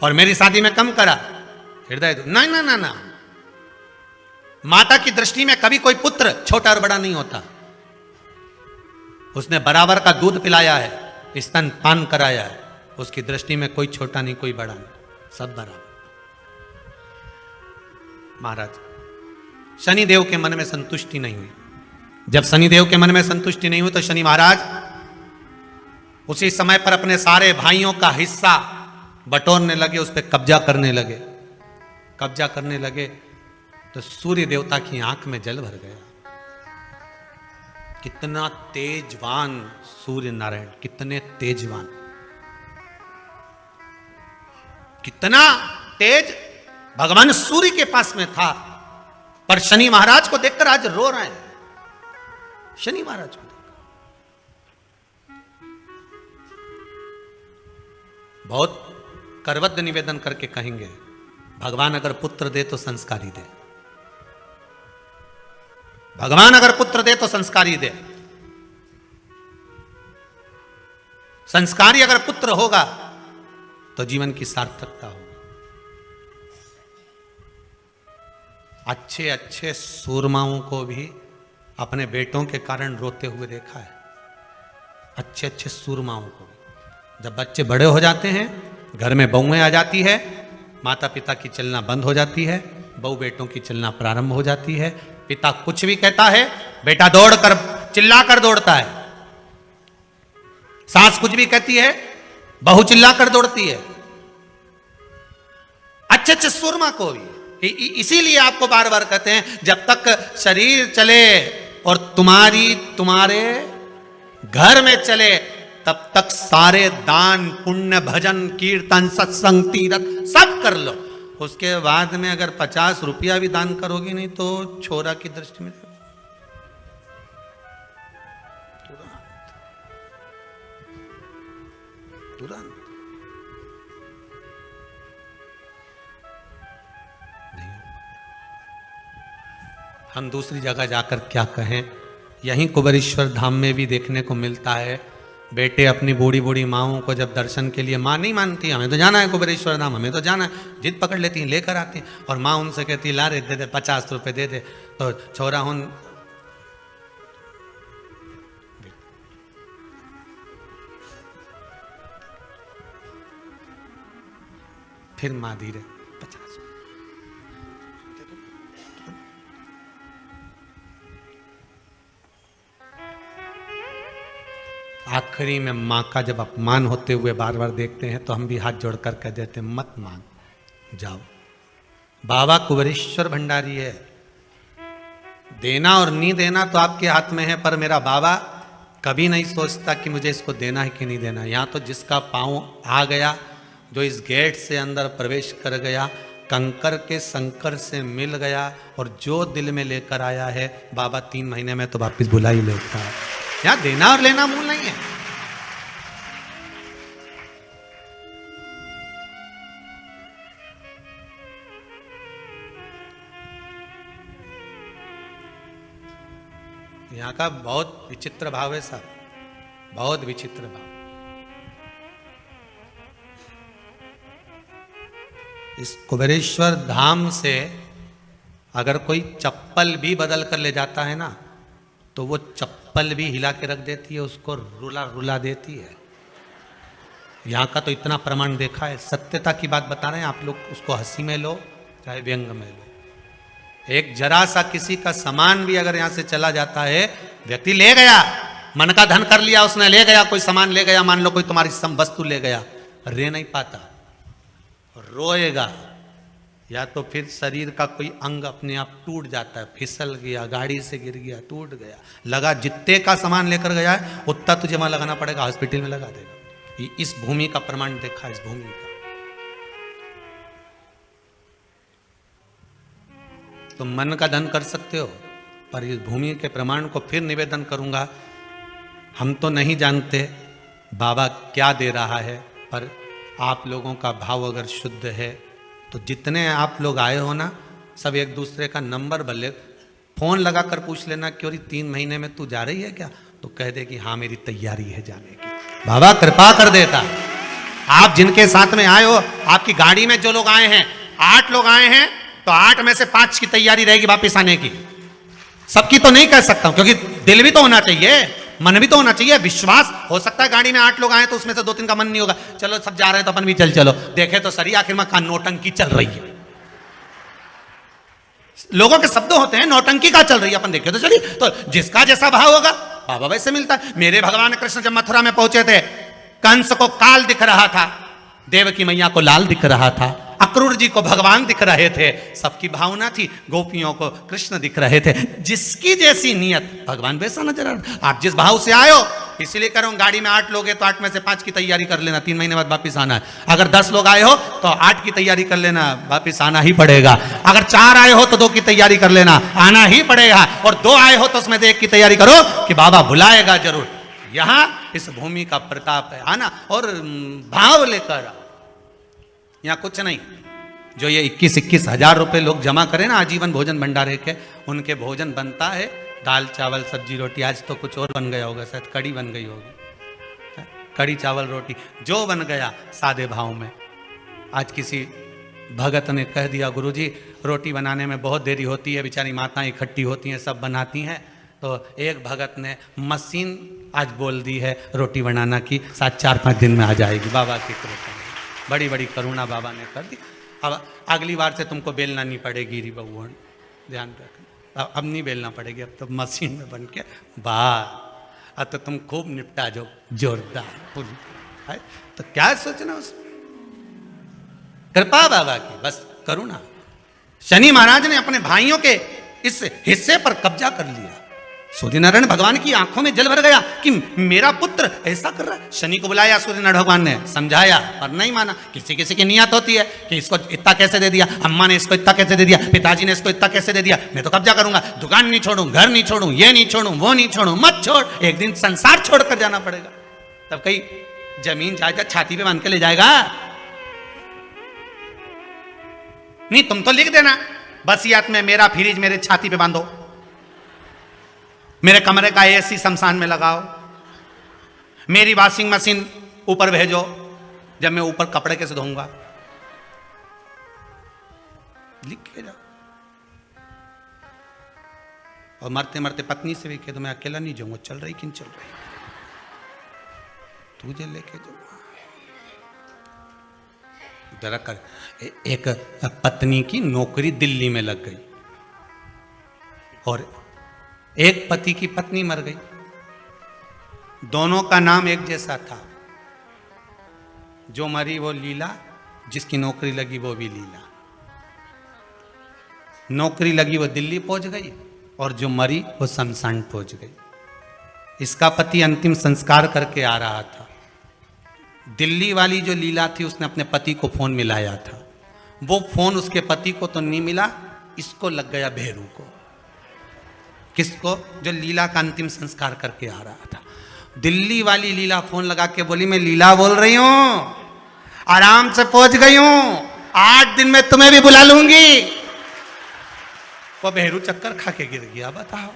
और मेरी शादी में कम करा, हृदय नहीं ना ना ना। माता की दृष्टि में कभी कोई पुत्र छोटा और बड़ा नहीं होता। उसने बराबर का दूध पिलाया है, स्तन पान कराया है, उसकी दृष्टि में कोई छोटा नहीं कोई बड़ा नहीं, सब बराबर। महाराज शनिदेव के मन में संतुष्टि नहीं हुई। जब शनिदेव के मन में संतुष्टि नहीं हुई तो शनि महाराज उसी समय पर अपने सारे भाइयों का हिस्सा बटोरने लगे, उस पर कब्जा करने लगे। कब्जा करने लगे तो सूर्य देवता की आंख में जल भर गया। कितना तेजवान सूर्य नारायण, कितने तेजवान, कितना तेज भगवान सूर्य के पास में था। पर शनि महाराज को देखकर आज रो रहे हैं। शनि महाराज को देखकर बहुत करबद्ध निवेदन करके कहेंगे, भगवान अगर पुत्र दे तो संस्कारी दे, भगवान अगर पुत्र दे तो संस्कारी दे। संस्कारी अगर पुत्र होगा तो जीवन की सार्थकता होगी। अच्छे अच्छे सूरमाओं को भी अपने बेटों के कारण रोते हुए देखा है। अच्छे अच्छे सूरमाओं को भी जब बच्चे बड़े हो जाते हैं, घर में बहुएं आ जाती है, माता पिता की चलना बंद हो जाती है, बहू बेटों की चलना प्रारंभ हो जाती है। पिता कुछ भी कहता है, बेटा दौड़ कर चिल्ला कर दौड़ता है। सास कुछ भी कहती है, बहू चिल्ला कर दौड़ती है। अच्छे अच्छे सूरमा को भी इसीलिए आपको बार बार कहते हैं, जब तक शरीर चले और तुम्हारे घर में चले, तब तक सारे दान पुण्य भजन कीर्तन सत्संग तीर्थ सब कर लो। उसके बाद में अगर 50 रुपया भी दान करोगी नहीं तो छोरा की दृष्टि में तुरंत हम दूसरी जगह जाकर क्या कहें। यहीं कुबेरेश्वर धाम में भी देखने को मिलता है, बेटे अपनी बूढ़ी बूढ़ी माओं को जब दर्शन के लिए, माँ नहीं मानती, हमें तो जाना है कुबेरेश्वर धाम, हमें तो जाना है, जिद पकड़ लेती हैं, लेकर आती हैं। और माँ उनसे कहती है, ला रे दे दे 50 रुपए दे दे। तो छोरा हूं फिर माँ धीरे 50। आखिरी में माँ का जब अपमान होते हुए बार बार देखते हैं तो हम भी हाथ जोड़कर कह देते हैं, मत मांग, जाओ। बाबा कुबेरेश्वर भंडारी है, देना और नहीं देना तो आपके हाथ में है, पर मेरा बाबा कभी नहीं सोचता कि मुझे इसको देना है कि नहीं देना। यहाँ तो जिसका पाँव आ गया, जो इस गेट से अंदर प्रवेश कर गया, कंकर के संकर से मिल गया, और जो दिल में लेकर आया है बाबा 3 महीने में तो वापिस बुला ही लेता है। यहाँ देना और लेना मूल नहीं है। यहाँ का बहुत विचित्र भाव है साहब, बहुत विचित्र भाव। इस कुबेरेश्वर धाम से अगर कोई चप्पल भी बदल कर ले जाता है ना, तो वो चप्पल भी हिला के रख देती है, उसको रुला रुला देती है। यहाँ का तो इतना प्रमाण देखा है, सत्यता की बात बता रहे हैं आप लोग, उसको हंसी में लो चाहे व्यंग में लो। एक जरा सा किसी का सामान भी अगर यहां से चला जाता है, व्यक्ति ले गया, मन का धन कर लिया उसने, ले गया, कोई सामान ले गया, मान लो कोई तुम्हारी वस्तु ले गया, रह नहीं पाता, रोएगा, या तो फिर शरीर का कोई अंग अपने आप टूट जाता है, फिसल गया, गाड़ी से गिर गया, टूट गया, लगा जितने का सामान लेकर गया है उतना तुझे वहां लगाना पड़ेगा, हॉस्पिटल में लगा देगा। इस भूमि का प्रमाण देखा, इस भूमि का। तुम मन का धन कर सकते हो, पर इस भूमि के प्रमाण को फिर निवेदन करूंगा। हम तो नहीं जानते बाबा क्या दे रहा है, पर आप लोगों का भाव अगर शुद्ध है तो जितने आप लोग आए हो ना, सब एक दूसरे का नंबर बदले, फोन लगा कर पूछ लेना क्यों 3 महीने में तू जा रही है क्या, तो कह दे कि हाँ मेरी तैयारी है जाने की। बाबा कृपा कर देता। आप जिनके साथ में आए हो, आपकी गाड़ी में जो लोग आए हैं, 8 लोग आए हैं, तो 8 में से 5 की तैयारी रहेगी वापिस आने की। सबकी तो नहीं कह सकता हूं, क्योंकि दिल भी तो होना चाहिए, मन भी तो होना चाहिए, विश्वास। हो सकता है गाड़ी में 8 लोग आए तो उसमें से 2-3 का मन नहीं होगा, चलो सब जा रहे हैं तो अपन भी चलो। देखे तो सरी आखिर में कहां नौटंकी चल रही है। लोगों के शब्द होते हैं, नौटंकी का चल रही है, अपन देखे तो चलिए। तो जिसका जैसा भाव होगा बाबा वैसे मिलता है। मेरे भगवान कृष्ण जब मथुरा में पहुंचे थे, कंस को काल दिख रहा था, देवकी मैया को लाल दिख रहा था, अक्रूर जी को भगवान दिख रहे थे, सबकी भावना थी, गोपियों को कृष्ण दिख रहे थे। जिसकी जैसी नियत भगवान वैसा नजर आ रहा। आप जिस भाव से आए हो, इसलिए कह रहा हूं, गाड़ी में 8 लोग हैं तो 8 में से 5 की तैयारी कर लेना, 3 महीने बाद वापिस आना है। अगर 10 लोग आए हो तो 8 की तैयारी कर लेना, वापिस आना ही पड़ेगा। अगर 4 आए हो तो 2 की तैयारी कर लेना, आना ही पड़ेगा। और 2 आए हो तो उसमें से 1 की तैयारी करो कि बाबा बुलाएगा जरूर। यहां इस भूमि का प्रताप है, आना और भाव लेकर। यहां कुछ नहीं, जो ये 21-21 हजार रुपए लोग जमा करें ना आजीवन भोजन भंडारे के, उनके भोजन बनता है दाल चावल सब्जी रोटी। आज तो कुछ और बन गया होगा, शायद कड़ी बन गई होगी, कड़ी चावल रोटी जो बन गया सादे भाव में। आज किसी भगत ने कह दिया, गुरुजी रोटी बनाने में बहुत देरी होती है, बेचारी माताएं इकट्ठी होती हैं, सब बनाती हैं। तो एक भगत ने मशीन आज बोल दी है रोटी बनाना की, 4-5 दिन में आ जाएगी। बाबा की कृपा, बड़ी बड़ी करुणा बाबा ने कर दी। अब अगली बार से तुमको बेलना नहीं पड़ेगी री बबुआ, ध्यान रखना। अब नहीं बेलना पड़ेगी, अब तो मशीन में बन के बाहर। अब तो तुम खूब निपटा जो जोरदार है। तो क्या सोचना उसमें, कृपा बाबा की, बस करुणा। शनि महाराज ने अपने भाइयों के इस हिस्से पर कब्जा कर लिया। सूर्यनारायण भगवान की आंखों में जल भर गया कि मेरा पुत्र ऐसा कर रहा है। शनि को बुलाया सूर्यनारायण भगवान ने, समझाया पर नहीं माना। किसी किसी की नियत होती है कि इसको इतना कैसे दे दिया, अम्मा ने इसको इतना कैसे दे दिया, पिताजी ने इसको इतना कैसे दे दिया, मैं तो कब्जा करूंगा, दुकान नहीं छोड़ू, घर नहीं छोड़ू, ये नहीं छोड़ू, वो नहीं छोड़ू। मत छोड़, एक दिन संसार छोड़कर जाना पड़ेगा। तब कहीं जमीन जायदाद छाती पे बांध के ले जाएगा नहीं। तुम तो लिख देना वसीयत में, मेरा फ्रिज मेरे छाती पे बांधो, मेरे कमरे का एसी शमशान में लगाओ, मेरी वॉशिंग मशीन ऊपर भेजो, जब मैं ऊपर कपड़े कैसे धोऊंगा, लिख के जाओ। और मरते मरते पत्नी से भी कह दो, मैं अकेला नहीं जाऊंगा, चल रही कि नहीं चल रही, तुझे लेके जाऊंगा। जरा कर। एक पत्नी की नौकरी दिल्ली में लग गई और एक पति की पत्नी मर गई। दोनों का नाम एक जैसा था। जो मरी वो लीला, जिसकी नौकरी लगी वो भी लीला। नौकरी लगी वो दिल्ली पहुंच गई और जो मरी वो शमशान पहुंच गई। इसका पति अंतिम संस्कार करके आ रहा था। दिल्ली वाली जो लीला थी उसने अपने पति को फोन मिलाया था। वो फोन उसके पति को तो नहीं मिला, इसको लग गया भेरू को। किसको? जो लीला का अंतिम संस्कार करके आ रहा था। दिल्ली वाली लीला फोन लगा के बोली, मैं लीला बोल रही हूं, आराम से पहुंच गई हूं, 8 दिन में तुम्हें भी बुला लूंगी। वो भेरू चक्कर खा के गिर गया। बताओ,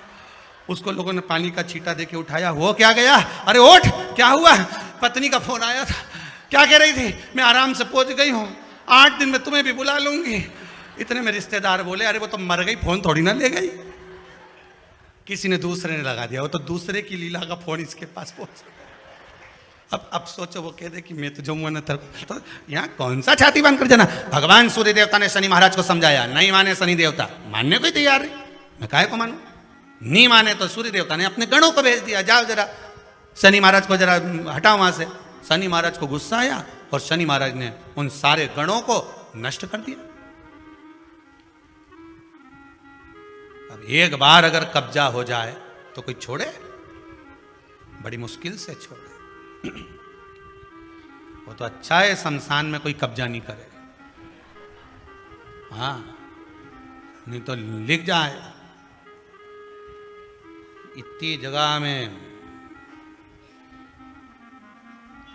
उसको लोगों ने पानी का छींटा देके उठाया। वो क्या गया? अरे उठ, क्या हुआ? पत्नी का फोन आया था। क्या कह रही थी? मैं आराम से पहुंच गई हूं, 8 दिन में तुम्हें भी बुला लूंगी। इतने में रिश्तेदार बोले, अरे वो तो मर गई, फोन थोड़ी ना ले गई। किसी ने दूसरे ने लगा दिया, वो तो दूसरे की लीला का फोन इसके पास पहुंच। अब सोचो वो कह दे कि मैं तो जाऊंगा ना तो यहाँ कौन सा छाती बांध कर जाना। भगवान सूर्य देवता ने शनि महाराज को समझाया, नहीं माने शनि देवता, मानने को ही तैयार नहीं, मैं काहे को मानूं। नहीं माने तो सूर्य देवता ने अपने गणों को भेज दिया, जाओ जरा शनि महाराज को जरा हटाओ वहां से। शनि महाराज को गुस्सा आया और शनि महाराज ने उन सारे गणों को नष्ट कर दिया। अब एक बार अगर कब्जा हो जाए तो कोई छोड़े, बड़ी मुश्किल से छोड़े। वो तो अच्छा है शमशान में कोई कब्जा नहीं करे, हाँ, नहीं तो लिख जाए इतनी जगह में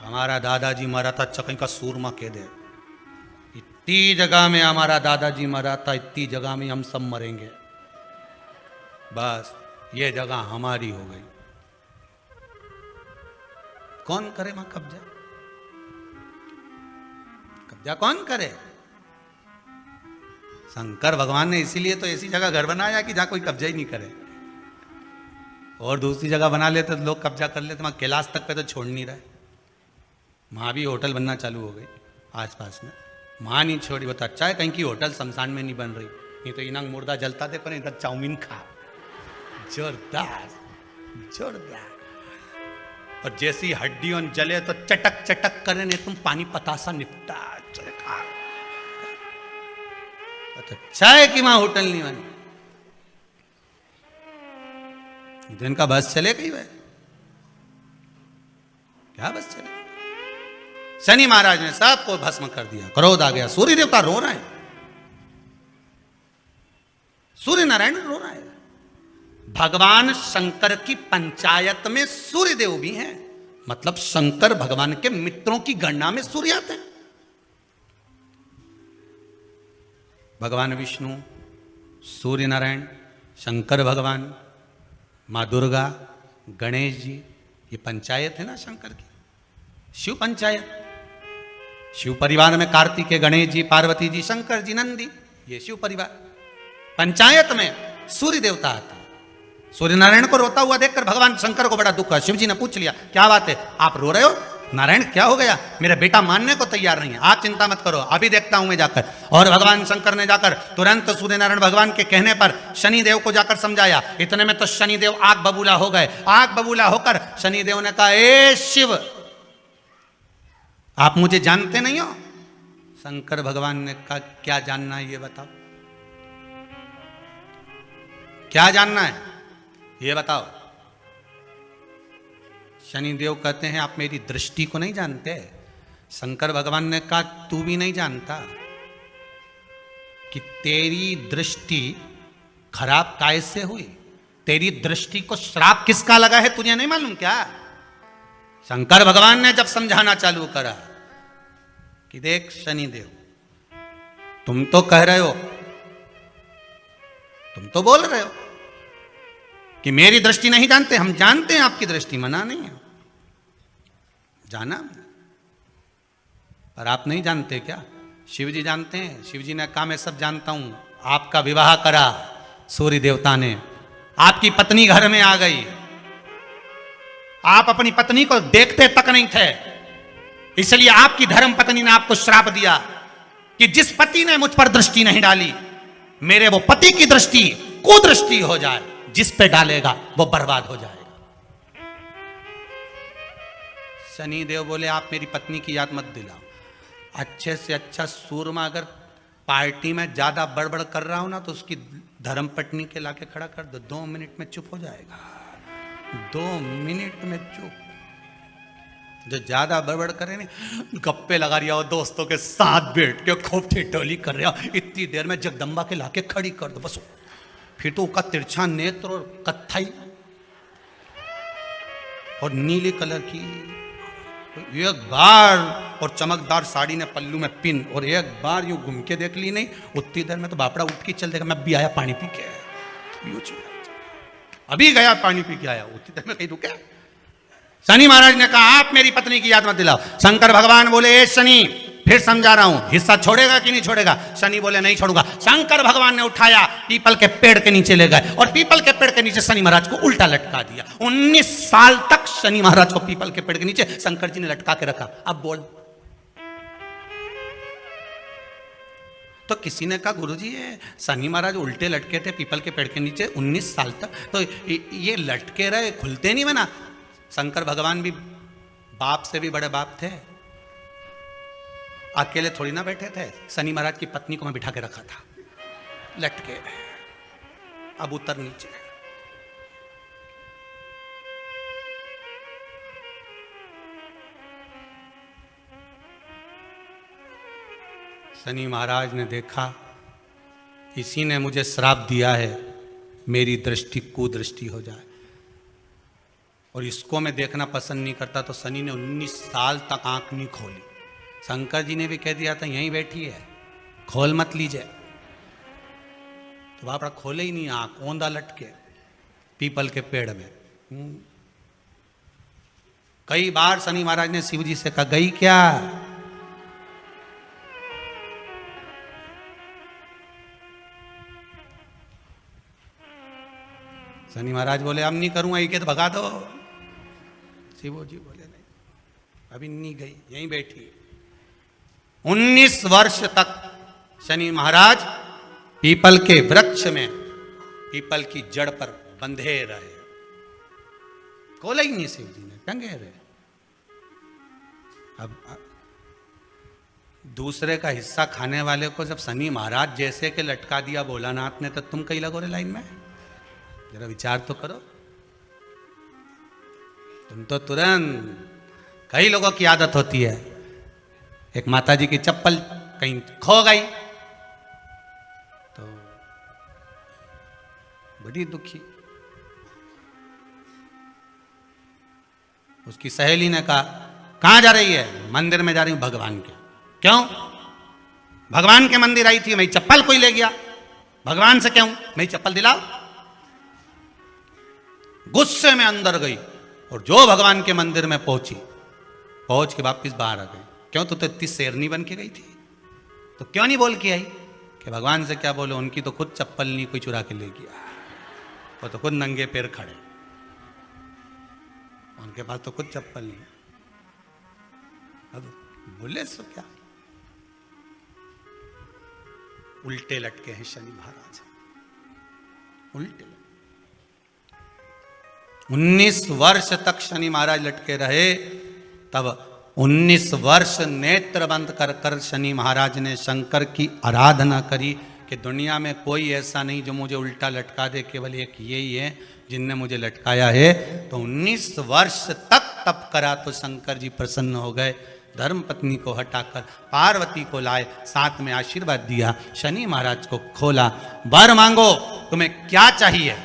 हमारा दादाजी मरा था, अच्छा कहीं का सूरमा कह दे, इतनी जगह में हमारा दादाजी मरा था, इतनी जगह में हम सब मरेंगे, बस ये जगह हमारी हो गई। कौन करे वहां कब्जा? कब्जा कौन करे? शंकर भगवान ने इसीलिए तो ऐसी जगह घर बनाया कि जहां कोई कब्जा ही नहीं करे। और दूसरी जगह बना लेते तो लोग कब्जा कर लेते, वहां कैलाश तक पे तो छोड़ नहीं रहे। वहां भी होटल बनना चालू हो गई आसपास में, वहां नहीं छोड़ी। वो तो अच्छा है कहीं की होटल शमशान में नहीं बन रही, नहीं तो इनांग मुर्दा जलता थे पर इधर चाउमीन खा, जोरदार जोरदार। और जैसी हड्डियों जले तो चटक चटक करे, नहीं तुम पानी पतासा निपटा चले खा। तो अच्छा है कि वहां होटल नहीं बनी। दिन का बस चले कहीं वह, क्या बस चले। शनि महाराज ने सबको भस्म कर दिया, क्रोध आ गया, सूर्य देवता रो रहे हैं, सूर्य नारायण रो रहा है। भगवान शंकर की पंचायत में सूर्य देव भी हैं, मतलब शंकर भगवान के मित्रों की गणना में सूर्य आते हैं। भगवान विष्णु, सूर्य नारायण, शंकर भगवान, मां दुर्गा, गणेश जी, ये पंचायत है ना शंकर की, शिव पंचायत। शिव परिवार में कार्तिकेय, गणेश जी, पार्वती जी, शंकर जी, नंदी, ये शिव परिवार। पंचायत में सूर्य देवता आता है। सूर्य नारायण को रोता हुआ देखकर भगवान शंकर को बड़ा दुख हुआ। शिव जी ने पूछ लिया, क्या बात है, आप रो रहे हो? नारायण क्या हो गया? मेरा बेटा मानने को तैयार नहीं है। आप चिंता मत करो, अभी देखता हूं मैं जाकर। और भगवान शंकर ने जाकर तुरंत सूर्य नारायण भगवान के कहने पर शनि देव को जाकर समझाया। इतने में तो शनि देव आग बबूला हो गए। आग बबूला होकर शनि देव ने कहा, ए शिव, आप मुझे जानते नहीं हो? शंकर भगवान ने कहा, क्या जानना है ये बताओ, क्या जानना है ये बताओ। शनिदेव कहते हैं, आप मेरी दृष्टि को नहीं जानते। शंकर भगवान ने कहा, तू भी नहीं जानता कि तेरी दृष्टि खराब कैसे हुई, तेरी दृष्टि को श्राप किसका लगा है, तुझे नहीं मालूम क्या? शंकर भगवान ने जब समझाना चालू करा कि देख शनिदेव, तुम तो कह रहे हो, तुम तो बोल रहे हो कि मेरी दृष्टि नहीं जानते, हम जानते हैं आपकी दृष्टि, मना नहीं है, जाना, पर आप नहीं जानते क्या? शिव जी जानते हैं। शिव जी ने कहा, मैं सब जानता हूं। आपका विवाह करा सूर्य देवता ने, आपकी पत्नी घर में आ गई, आप अपनी पत्नी को देखते तक नहीं थे, इसलिए आपकी धर्म पत्नी ने आपको श्राप दिया कि जिस पति ने मुझ पर दृष्टि नहीं डाली, मेरे वो पति की दृष्टि कुदृष्टि हो जाए, जिस पे डालेगा वो बर्बाद हो जाएगा। शनि देव बोले, आप मेरी पत्नी की याद मत दिलाओ। अच्छे से अच्छा सूरमा अगर पार्टी में ज्यादा बड़बड़ कर रहा हो ना, तो उसकी धर्म पत्नी के लाके खड़ा कर दो, 2 मिनट में चुप हो जाएगा, 2 मिनट में चुप। जो ज्यादा बड़बड़ करे नहीं, गप्पे लगा रहा हो, दोस्तों के साथ बैठ के खूब ठिठोली कर रहा हो, इतनी देर में जगदम्बा के लाके खड़ी कर दो बस। फिर तो उसका तिरछा नेत्र और कत्थई और नीले कलर की एक बार, और चमकदार साड़ी ने पल्लू में पिन, और एक बार यूं घूम के देख ली नहीं, उतनी देर में तो बापड़ा उठ के चल देगा, मैं भी आया पानी पी के, अभी गया पानी पी के आया, उतनी देर में कहीं रुके। शनि महाराज ने कहा, आप मेरी पत्नी की याद मत दिलाओ। शंकर भगवान बोले, ए शनि, फिर समझा रहा हूं, हिस्सा छोड़ेगा कि नहीं छोड़ेगा? शनि बोले नहीं छोड़ूंगा। शंकर भगवान ने उठाया, पीपल के पेड़ के नीचे ले गए और पीपल के पेड़ के नीचे शनि महाराज को उल्टा लटका दिया। 19 साल तक शनि महाराज को पीपल के पेड़ के नीचे शंकर जी ने लटका के रखा। अब बोल, तो किसी ने कहा गुरुजी ये शनि महाराज उल्टे लटके थे पीपल के पेड़ के नीचे 19 साल तक, तो ये लटके रहे, खुलते नहीं बना? शंकर भगवान भी बाप से भी बड़े बाप थे, अकेले थोड़ी ना बैठे थे। शनि महाराज की पत्नी को मैं बिठा के रखा था, लटके। अब उतर नीचे। शनि महाराज ने देखा इसी ने मुझे श्राप दिया है, मेरी दृष्टि कुदृष्टि हो जाए, और इसको मैं देखना पसंद नहीं करता। तो शनि ने 19 साल तक आंख नहीं खोली। शंकर जी ने भी कह दिया था यहीं बैठी है, खोल मत लीजिए, तो बाप खोले ही नहीं आंख, ओंधा लटके पीपल के पेड़ में। कई बार शनि महाराज ने शिव जी से कहा गई क्या? शनि महाराज बोले अब नहीं करूंगा, ये तो भगा दो। शिव जी बोले नहीं, अभी नहीं गई, यहीं बैठी। 19 वर्ष तक शनि महाराज पीपल के वृक्ष में, पीपल की जड़ पर बंधे रहे, खोला ही नहीं शिव जी ने, टंगे रहे। अब दूसरे का हिस्सा खाने वाले को जब शनि महाराज जैसे के लटका दिया भोलानाथ ने, तो तुम कहीं लगो रे लाइन में? जरा विचार तो करो। तुम तो तुरंत, कई लोगों की आदत होती है, एक माता जी की चप्पल कहीं खो गई तो बड़ी दुखी। उसकी सहेली ने कहा कहां जा रही है? मंदिर में जा रही हूं भगवान के। क्यों? भगवान के मंदिर आई थी, मेरी चप्पल कोई ले गया। भगवान से क्यों? मेरी चप्पल दिलाओ। गुस्से में अंदर गई और जो भगवान के मंदिर में पहुंची, पहुंच के वापिस बाहर आ गई। क्यों? तो इतनी शेरनी बन के गई थी, तो क्यों नहीं बोल के आई कि भगवान से क्या बोलो, उनकी तो खुद चप्पल नहीं कोई चुरा के ले गया, वो तो खुद नंगे पैर खड़े, उनके पास तो खुद चप्पल नहीं। अब बोले सो क्या? उल्टे लटके हैं शनि महाराज, उल्टे। 19 वर्ष तक शनि महाराज लटके रहे। तब 19 वर्ष नेत्र बंद कर कर शनि महाराज ने शंकर की आराधना करी कि दुनिया में कोई ऐसा नहीं जो मुझे उल्टा लटका दे, केवल एक यही है जिनने मुझे लटकाया है। तो 19 वर्ष तक तप करा तो शंकर जी प्रसन्न हो गए। धर्म पत्नी को हटाकर पार्वती को लाए, साथ में आशीर्वाद दिया, शनि महाराज को खोला। वर मांगो, तुम्हें क्या चाहिए?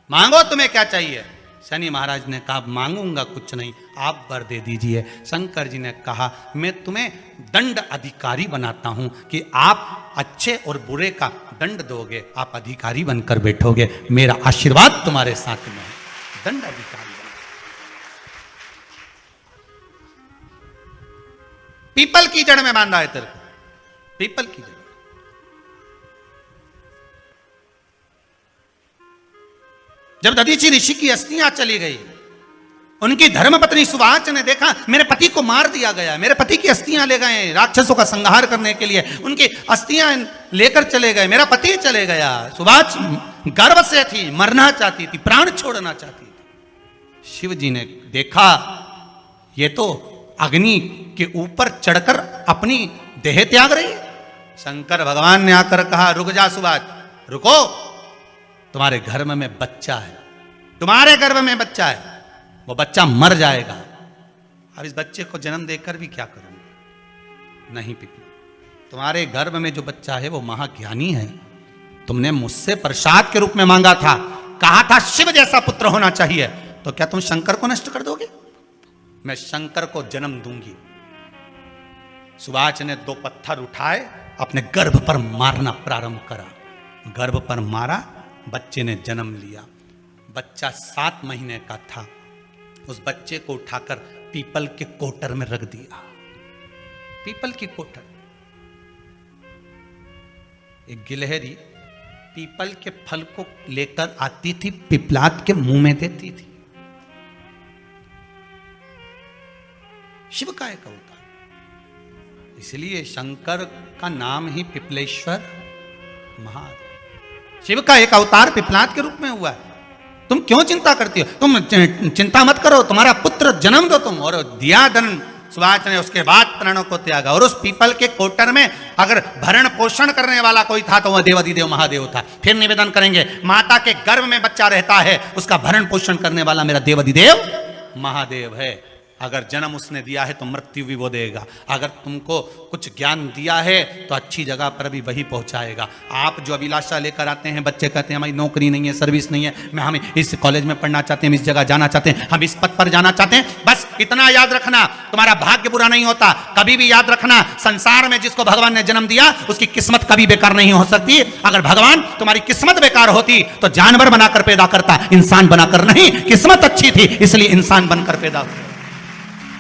मांगो, तुम्हें क्या चाहिए? शनि महाराज ने कहा मांगूंगा कुछ नहीं, आप वर दे दीजिए। शंकर जी ने कहा मैं तुम्हें दंड अधिकारी बनाता हूं कि आप अच्छे और बुरे का दंड दोगे, आप अधिकारी बनकर बैठोगे, मेरा आशीर्वाद तुम्हारे साथ में है। दंड अधिकारी पीपल की जड़ में बांधा है तेरे को, पीपल की जड़। जब दधीचि ऋषि की अस्थियां चली गई, उनकी धर्मपत्नी सुवाच ने देखा मेरे पति को मार दिया गया, मेरे पति की अस्थियां ले गए राक्षसों का संहार करने के लिए, उनकी अस्थियां लेकर चले गए, मेरा पति चले गया। सुवाच गर्व से थी, मरना चाहती थी, प्राण छोड़ना चाहती थी। शिव जी ने देखा ये तो अग्नि के ऊपर चढ़कर अपनी देह त्याग रही। शंकर भगवान ने आकर कहा रुक जा सुवाच, रुको, तुम्हारे गर्भ में बच्चा है, तुम्हारे गर्भ में बच्चा है, वो बच्चा मर जाएगा। अब इस बच्चे को जन्म देकर भी क्या करूंगी? नहीं पिपली, तुम्हारे गर्भ में जो बच्चा है वो महाज्ञानी है। तुमने मुझसे प्रसाद के रूप में मांगा था, कहा था शिव जैसा पुत्र होना चाहिए, तो क्या तुम शंकर को नष्ट कर दोगे? मैं शंकर को जन्म दूंगी। सुवाच ने 2 पत्थर उठाए, अपने गर्भ पर मारना प्रारंभ करा, गर्भ पर मारा, बच्चे ने जन्म लिया। बच्चा 7 महीने का था। उस बच्चे को उठाकर पीपल के कोटर में रख दिया। पीपल की कोठर। एक गिलहरी पीपल के फल को लेकर आती थी, पिपलाद के मुंह में देती थी। शिव का एक अवतार, इसलिए शंकर का नाम ही पिपलेश्वर महादेव। शिव का एक अवतार पिपलाद के रूप में हुआ है। तुम क्यों चिंता करती हो? तुम चिंता मत करो, तुम्हारा पुत्र जन्म दो तुम। और दिया धन सुभाष ने, उसके बाद प्राणों को त्यागा। और उस पीपल के कोटर में अगर भरण पोषण करने वाला कोई था तो वह देवाधिदेव महादेव था। फिर निवेदन करेंगे, माता के गर्भ में बच्चा रहता है, उसका भरण पोषण करने वाला मेरा देवाधिदेव महादेव है। अगर जन्म उसने दिया है तो मृत्यु भी वो देगा। अगर तुमको कुछ ज्ञान दिया है तो अच्छी जगह पर भी वही पहुंचाएगा। आप जो अभिलाषा लेकर आते हैं, बच्चे कहते हैं हमारी नौकरी नहीं है, सर्विस नहीं है, हम इस कॉलेज में पढ़ना चाहते हैं, हम इस जगह जाना चाहते हैं, हम इस पद पर जाना चाहते हैं, बस इतना याद रखना, तुम्हारा भाग्य बुरा नहीं होता। कभी भी याद रखना, संसार में जिसको भगवान ने जन्म दिया उसकी किस्मत कभी बेकार नहीं हो सकती। अगर भगवान तुम्हारी किस्मत बेकार होती तो जानवर बनाकर पैदा करता, इंसान बनाकर नहीं। किस्मत अच्छी थी इसलिए इंसान बनकर पैदा हुआ,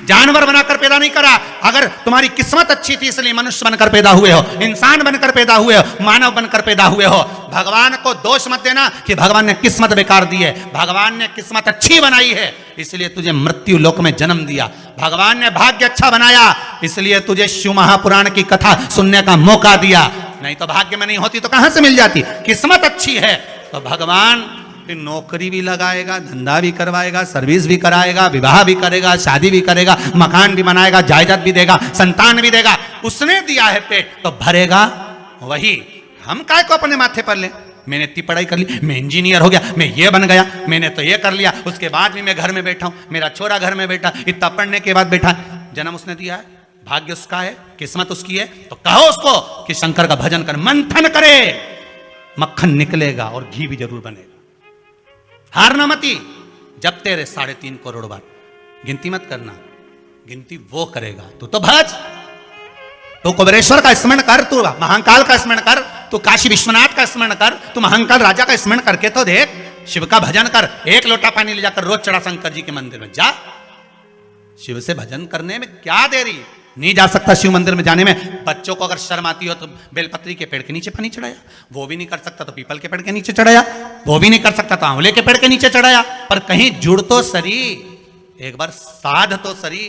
जानवर बनाकर पैदा नहीं करा। अगर तुम्हारी किस्मत अच्छी थी इसलिए मनुष्य बनकर पैदा हुए हो, इंसान बनकर पैदा हुए हो, मानव बनकर पैदा हुए हो। भगवान को दोष मत देना कि भगवान ने किस्मत बेकार दी है। भगवान ने किस्मत अच्छी बनाई है इसलिए तुझे मृत्यु लोक में जन्म दिया। भगवान ने भाग्य अच्छा बनाया इसलिए तुझे शिव महापुराण की कथा सुनने का मौका दिया। नहीं तो भाग्य में नहीं होती तो कहां से मिल जाती? किस्मत अच्छी है तो भगवान फिर नौकरी भी लगाएगा, धंधा भी करवाएगा, सर्विस भी कराएगा, विवाह भी करेगा, शादी भी करेगा, मकान भी बनाएगा, जायदाद भी देगा, संतान भी देगा। उसने दिया है पेट तो भरेगा वही। हम काय को अपने माथे पर ले? मैंने इतनी पढ़ाई कर ली, मैं इंजीनियर हो गया, मैं ये बन गया, मैंने तो ये कर लिया, उसके बाद भी मैं घर में बैठा हूं, मेरा छोरा घर में बैठा, इतना पढ़ने के बाद बैठा। जन्म उसने दिया है, भाग्य उसका है, किस्मत उसकी है, तो कहो उसको कि शंकर का भजन कर, मंथन करे, मक्खन निकलेगा और घी भी जरूर बनेगा। हार ना मती, जब तेरे 3.5 करोड़ बार गिनती मत करना, गिनती वो करेगा। तू तो भज, तू कुबेरेश्वर का स्मरण कर, तू महाकाल का स्मरण कर, तू काशी विश्वनाथ का स्मरण कर, तू महाकाल राजा का स्मरण करके तो देख, शिव का भजन कर। 1 लोटा पानी ले जाकर रोज चढ़ा शंकर जी के मंदिर में जा। शिव से भजन करने में क्या देरी? नहीं जा सकता शिव मंदिर में जाने में? बच्चों को अगर शर्म आती हो तो बेलपत्री के पेड़ के नीचे पानी चढ़ाया, वो भी नहीं कर सकता तो पीपल के पेड़ के नीचे चढ़ाया, वो भी नहीं कर सकता तो आंवले के पेड़ के नीचे चढ़ाया। पर कहीं जुड़ तो सरी, एक बार साध तो सरी,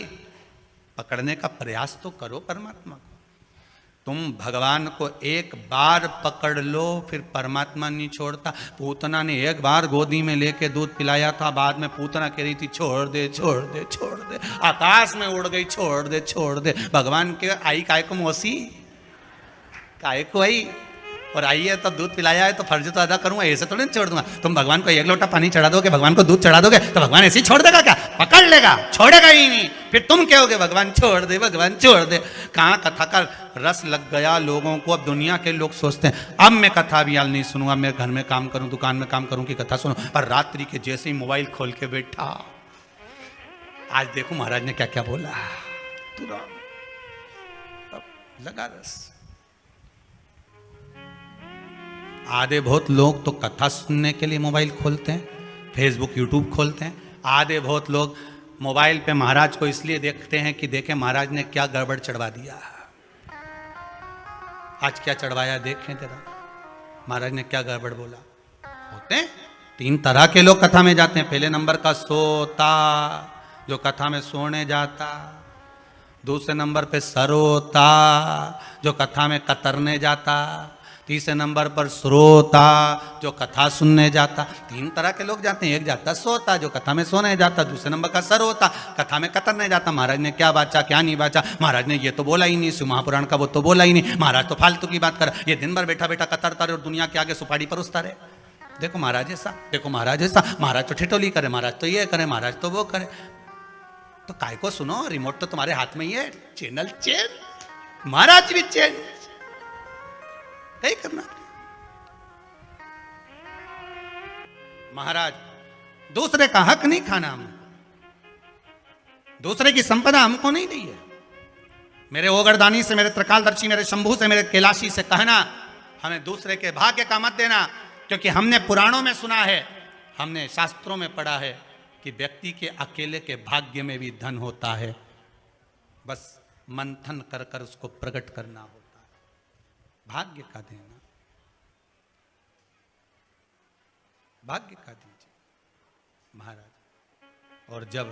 पकड़ने का प्रयास तो करो परमात्मा को। तुम भगवान को एक बार पकड़ लो फिर परमात्मा नहीं छोड़ता। पूतना ने एक बार गोदी में लेके दूध पिलाया था, बाद में पूतना कह रही थी छोड़ दे छोड़ दे छोड़ दे, आकाश में उड़ गई, छोड़ दे छोड़ दे। भगवान के आई काय को मौसी, काय को आई, और आई है तो दूध पिलाया है तो फर्ज तो अदा करूंगा, ऐसे थोड़ी नहीं छोड़ दूंगा। तुम भगवान को 1 लोटा पानी चढ़ा दोगे, भगवान को दूध चढ़ा दोगे तो भगवान ऐसे ही छोड़ देगा क्या? पकड़ लेगा, छोड़ेगा ही नहीं। फिर तुम कहोगे भगवान छोड़ दे, भगवान छोड़ दे। कहाँ कथा का रस लग गया लोगों को। अब दुनिया के लोग सोचते हैं अब मैं कथा भी याल नहीं सुनूंगा, मैं घर में काम करूं, दुकान में काम करूं कि कथा सुनूं। पर रात्रि के जैसे ही मोबाइल खोल के बैठा, आज देखो महाराज ने क्या क्या बोला, तुरंत लगा रस। आधे बहुत लोग तो कथा सुनने के लिए मोबाइल खोलते हैं, फेसबुक यूट्यूब खोलते हैं। आधे बहुत लोग मोबाइल पे महाराज को इसलिए देखते हैं कि देखें महाराज ने क्या गड़बड़ चढ़वा दिया, आज क्या चढ़वाया देखें जरा, महाराज ने क्या गड़बड़ बोला। होते हैं 3 तरह के लोग कथा में जाते हैं। पहले नंबर का सोता, जो कथा में सोने जाता। दूसरे नंबर पे सरोता, जो कथा में कतरने जाता। तीसरे नंबर पर श्रोता, जो कथा सुनने जाता। 3 तरह के लोग जाते हैं। एक जाता सोता, जो कथा में सोने जाता। दूसरे नंबर का सरोता, कथा में कतरने जाता। महाराज ने क्या बाचा क्या नहीं बाचा, महाराज ने ये तो बोला ही नहीं, शिव महापुराण का वो तो बोला ही नहीं, महाराज तो फालतू की बात कर। ये दिन भर बैठा बैठा कतरता रहे और दुनिया के आगे सुपाड़ी परोसता रहे। देखो महाराज ऐसा, देखो महाराज ऐसा, महाराज तो ठिठोली करे, महाराज तो ये करे, महाराज तो वो करे। तो काय को सुनो, रिमोट तो तुम्हारे हाथ में ही है, चैनल चेंज, महाराज भी चेंज, कहीं करना। महाराज दूसरे का हक नहीं खाना, हम दूसरे की संपदा हमको नहीं दी है। मेरे ओगरदानी से, मेरे त्रिकालदर्शी, मेरे शंभू से, मेरे कैलाशी से कहना, हमें दूसरे के भाग्य का मत देना, क्योंकि हमने पुराणों में सुना है, हमने शास्त्रों में पढ़ा है कि व्यक्ति के अकेले के भाग्य में भी धन होता है। बस मंथन कर कर उसको प्रकट करना होता है। भाग्य का देना, भाग्य का दीजिए महाराज। और जब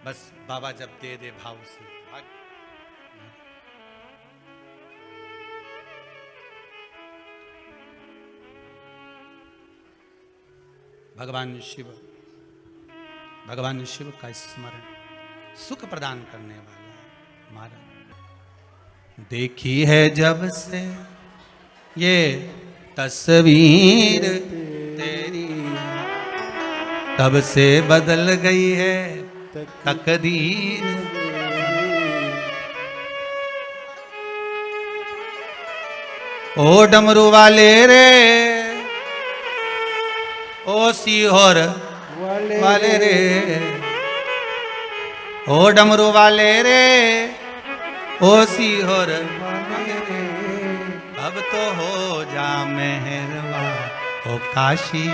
बस बाबा जब दे दे भाव से भाग्य। भगवान शिव का स्मरण सुख प्रदान करने वाला है महाराज। देखी है जब से ये तस्वीर तेरी, तब से बदल गई है तकदीर। ओ डमरू वाले रे, ओ सीहोर वाले रे, ओ डमरू वाले रे, ओ सीहोर वाले रे, अब तो हो जा मेहरबा ओ काशी।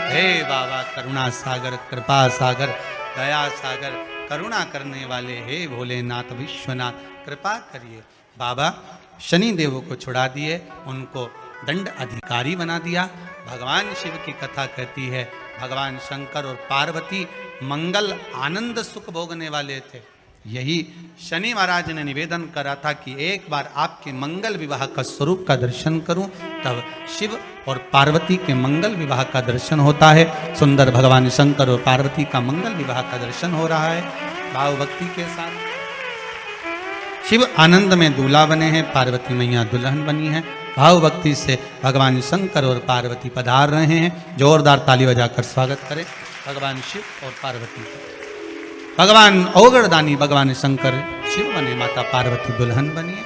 हे बाबा करुणा सागर, कृपा सागर, दया सागर, करुणा करने वाले हे भोलेनाथ विश्वनाथ कृपा करिए। बाबा शनि देव को छुड़ा दिए, उनको दंड अधिकारी बना दिया। भगवान शिव की कथा कहती है भगवान शंकर और पार्वती मंगल आनंद सुख भोगने वाले थे। यही शनि महाराज ने निवेदन करा था कि एक बार आपके मंगल विवाह का स्वरूप का दर्शन करूं, तब शिव और पार्वती के मंगल विवाह का दर्शन होता है। सुंदर भगवान शंकर और पार्वती का मंगल विवाह का दर्शन हो रहा है भाव भक्ति के साथ। शिव आनंद में दूल्हा बने हैं, पार्वती मैया दुल्हन बनी है। भाव भक्ति से भगवान शंकर और पार्वती पधार रहे हैं। जोरदार ताली बजाकर स्वागत करें भगवान शिव और पार्वती का। भगवान औगरदानी भगवान शंकर शिव बने, माता पार्वती दुल्हन बनी है।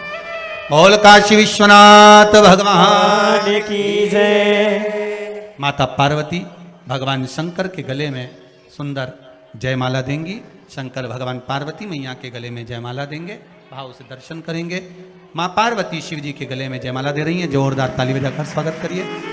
बोल काशी विश्वनाथ भगवान की जय। माता पार्वती भगवान शंकर के गले में सुंदर जयमाला देंगी, शंकर भगवान पार्वती मैया के गले में जयमाला देंगे। भाव से दर्शन करेंगे। माँ पार्वती शिव जी के गले में जयमाला दे रही हैं। जोरदार ताली बजाकर स्वागत करिए।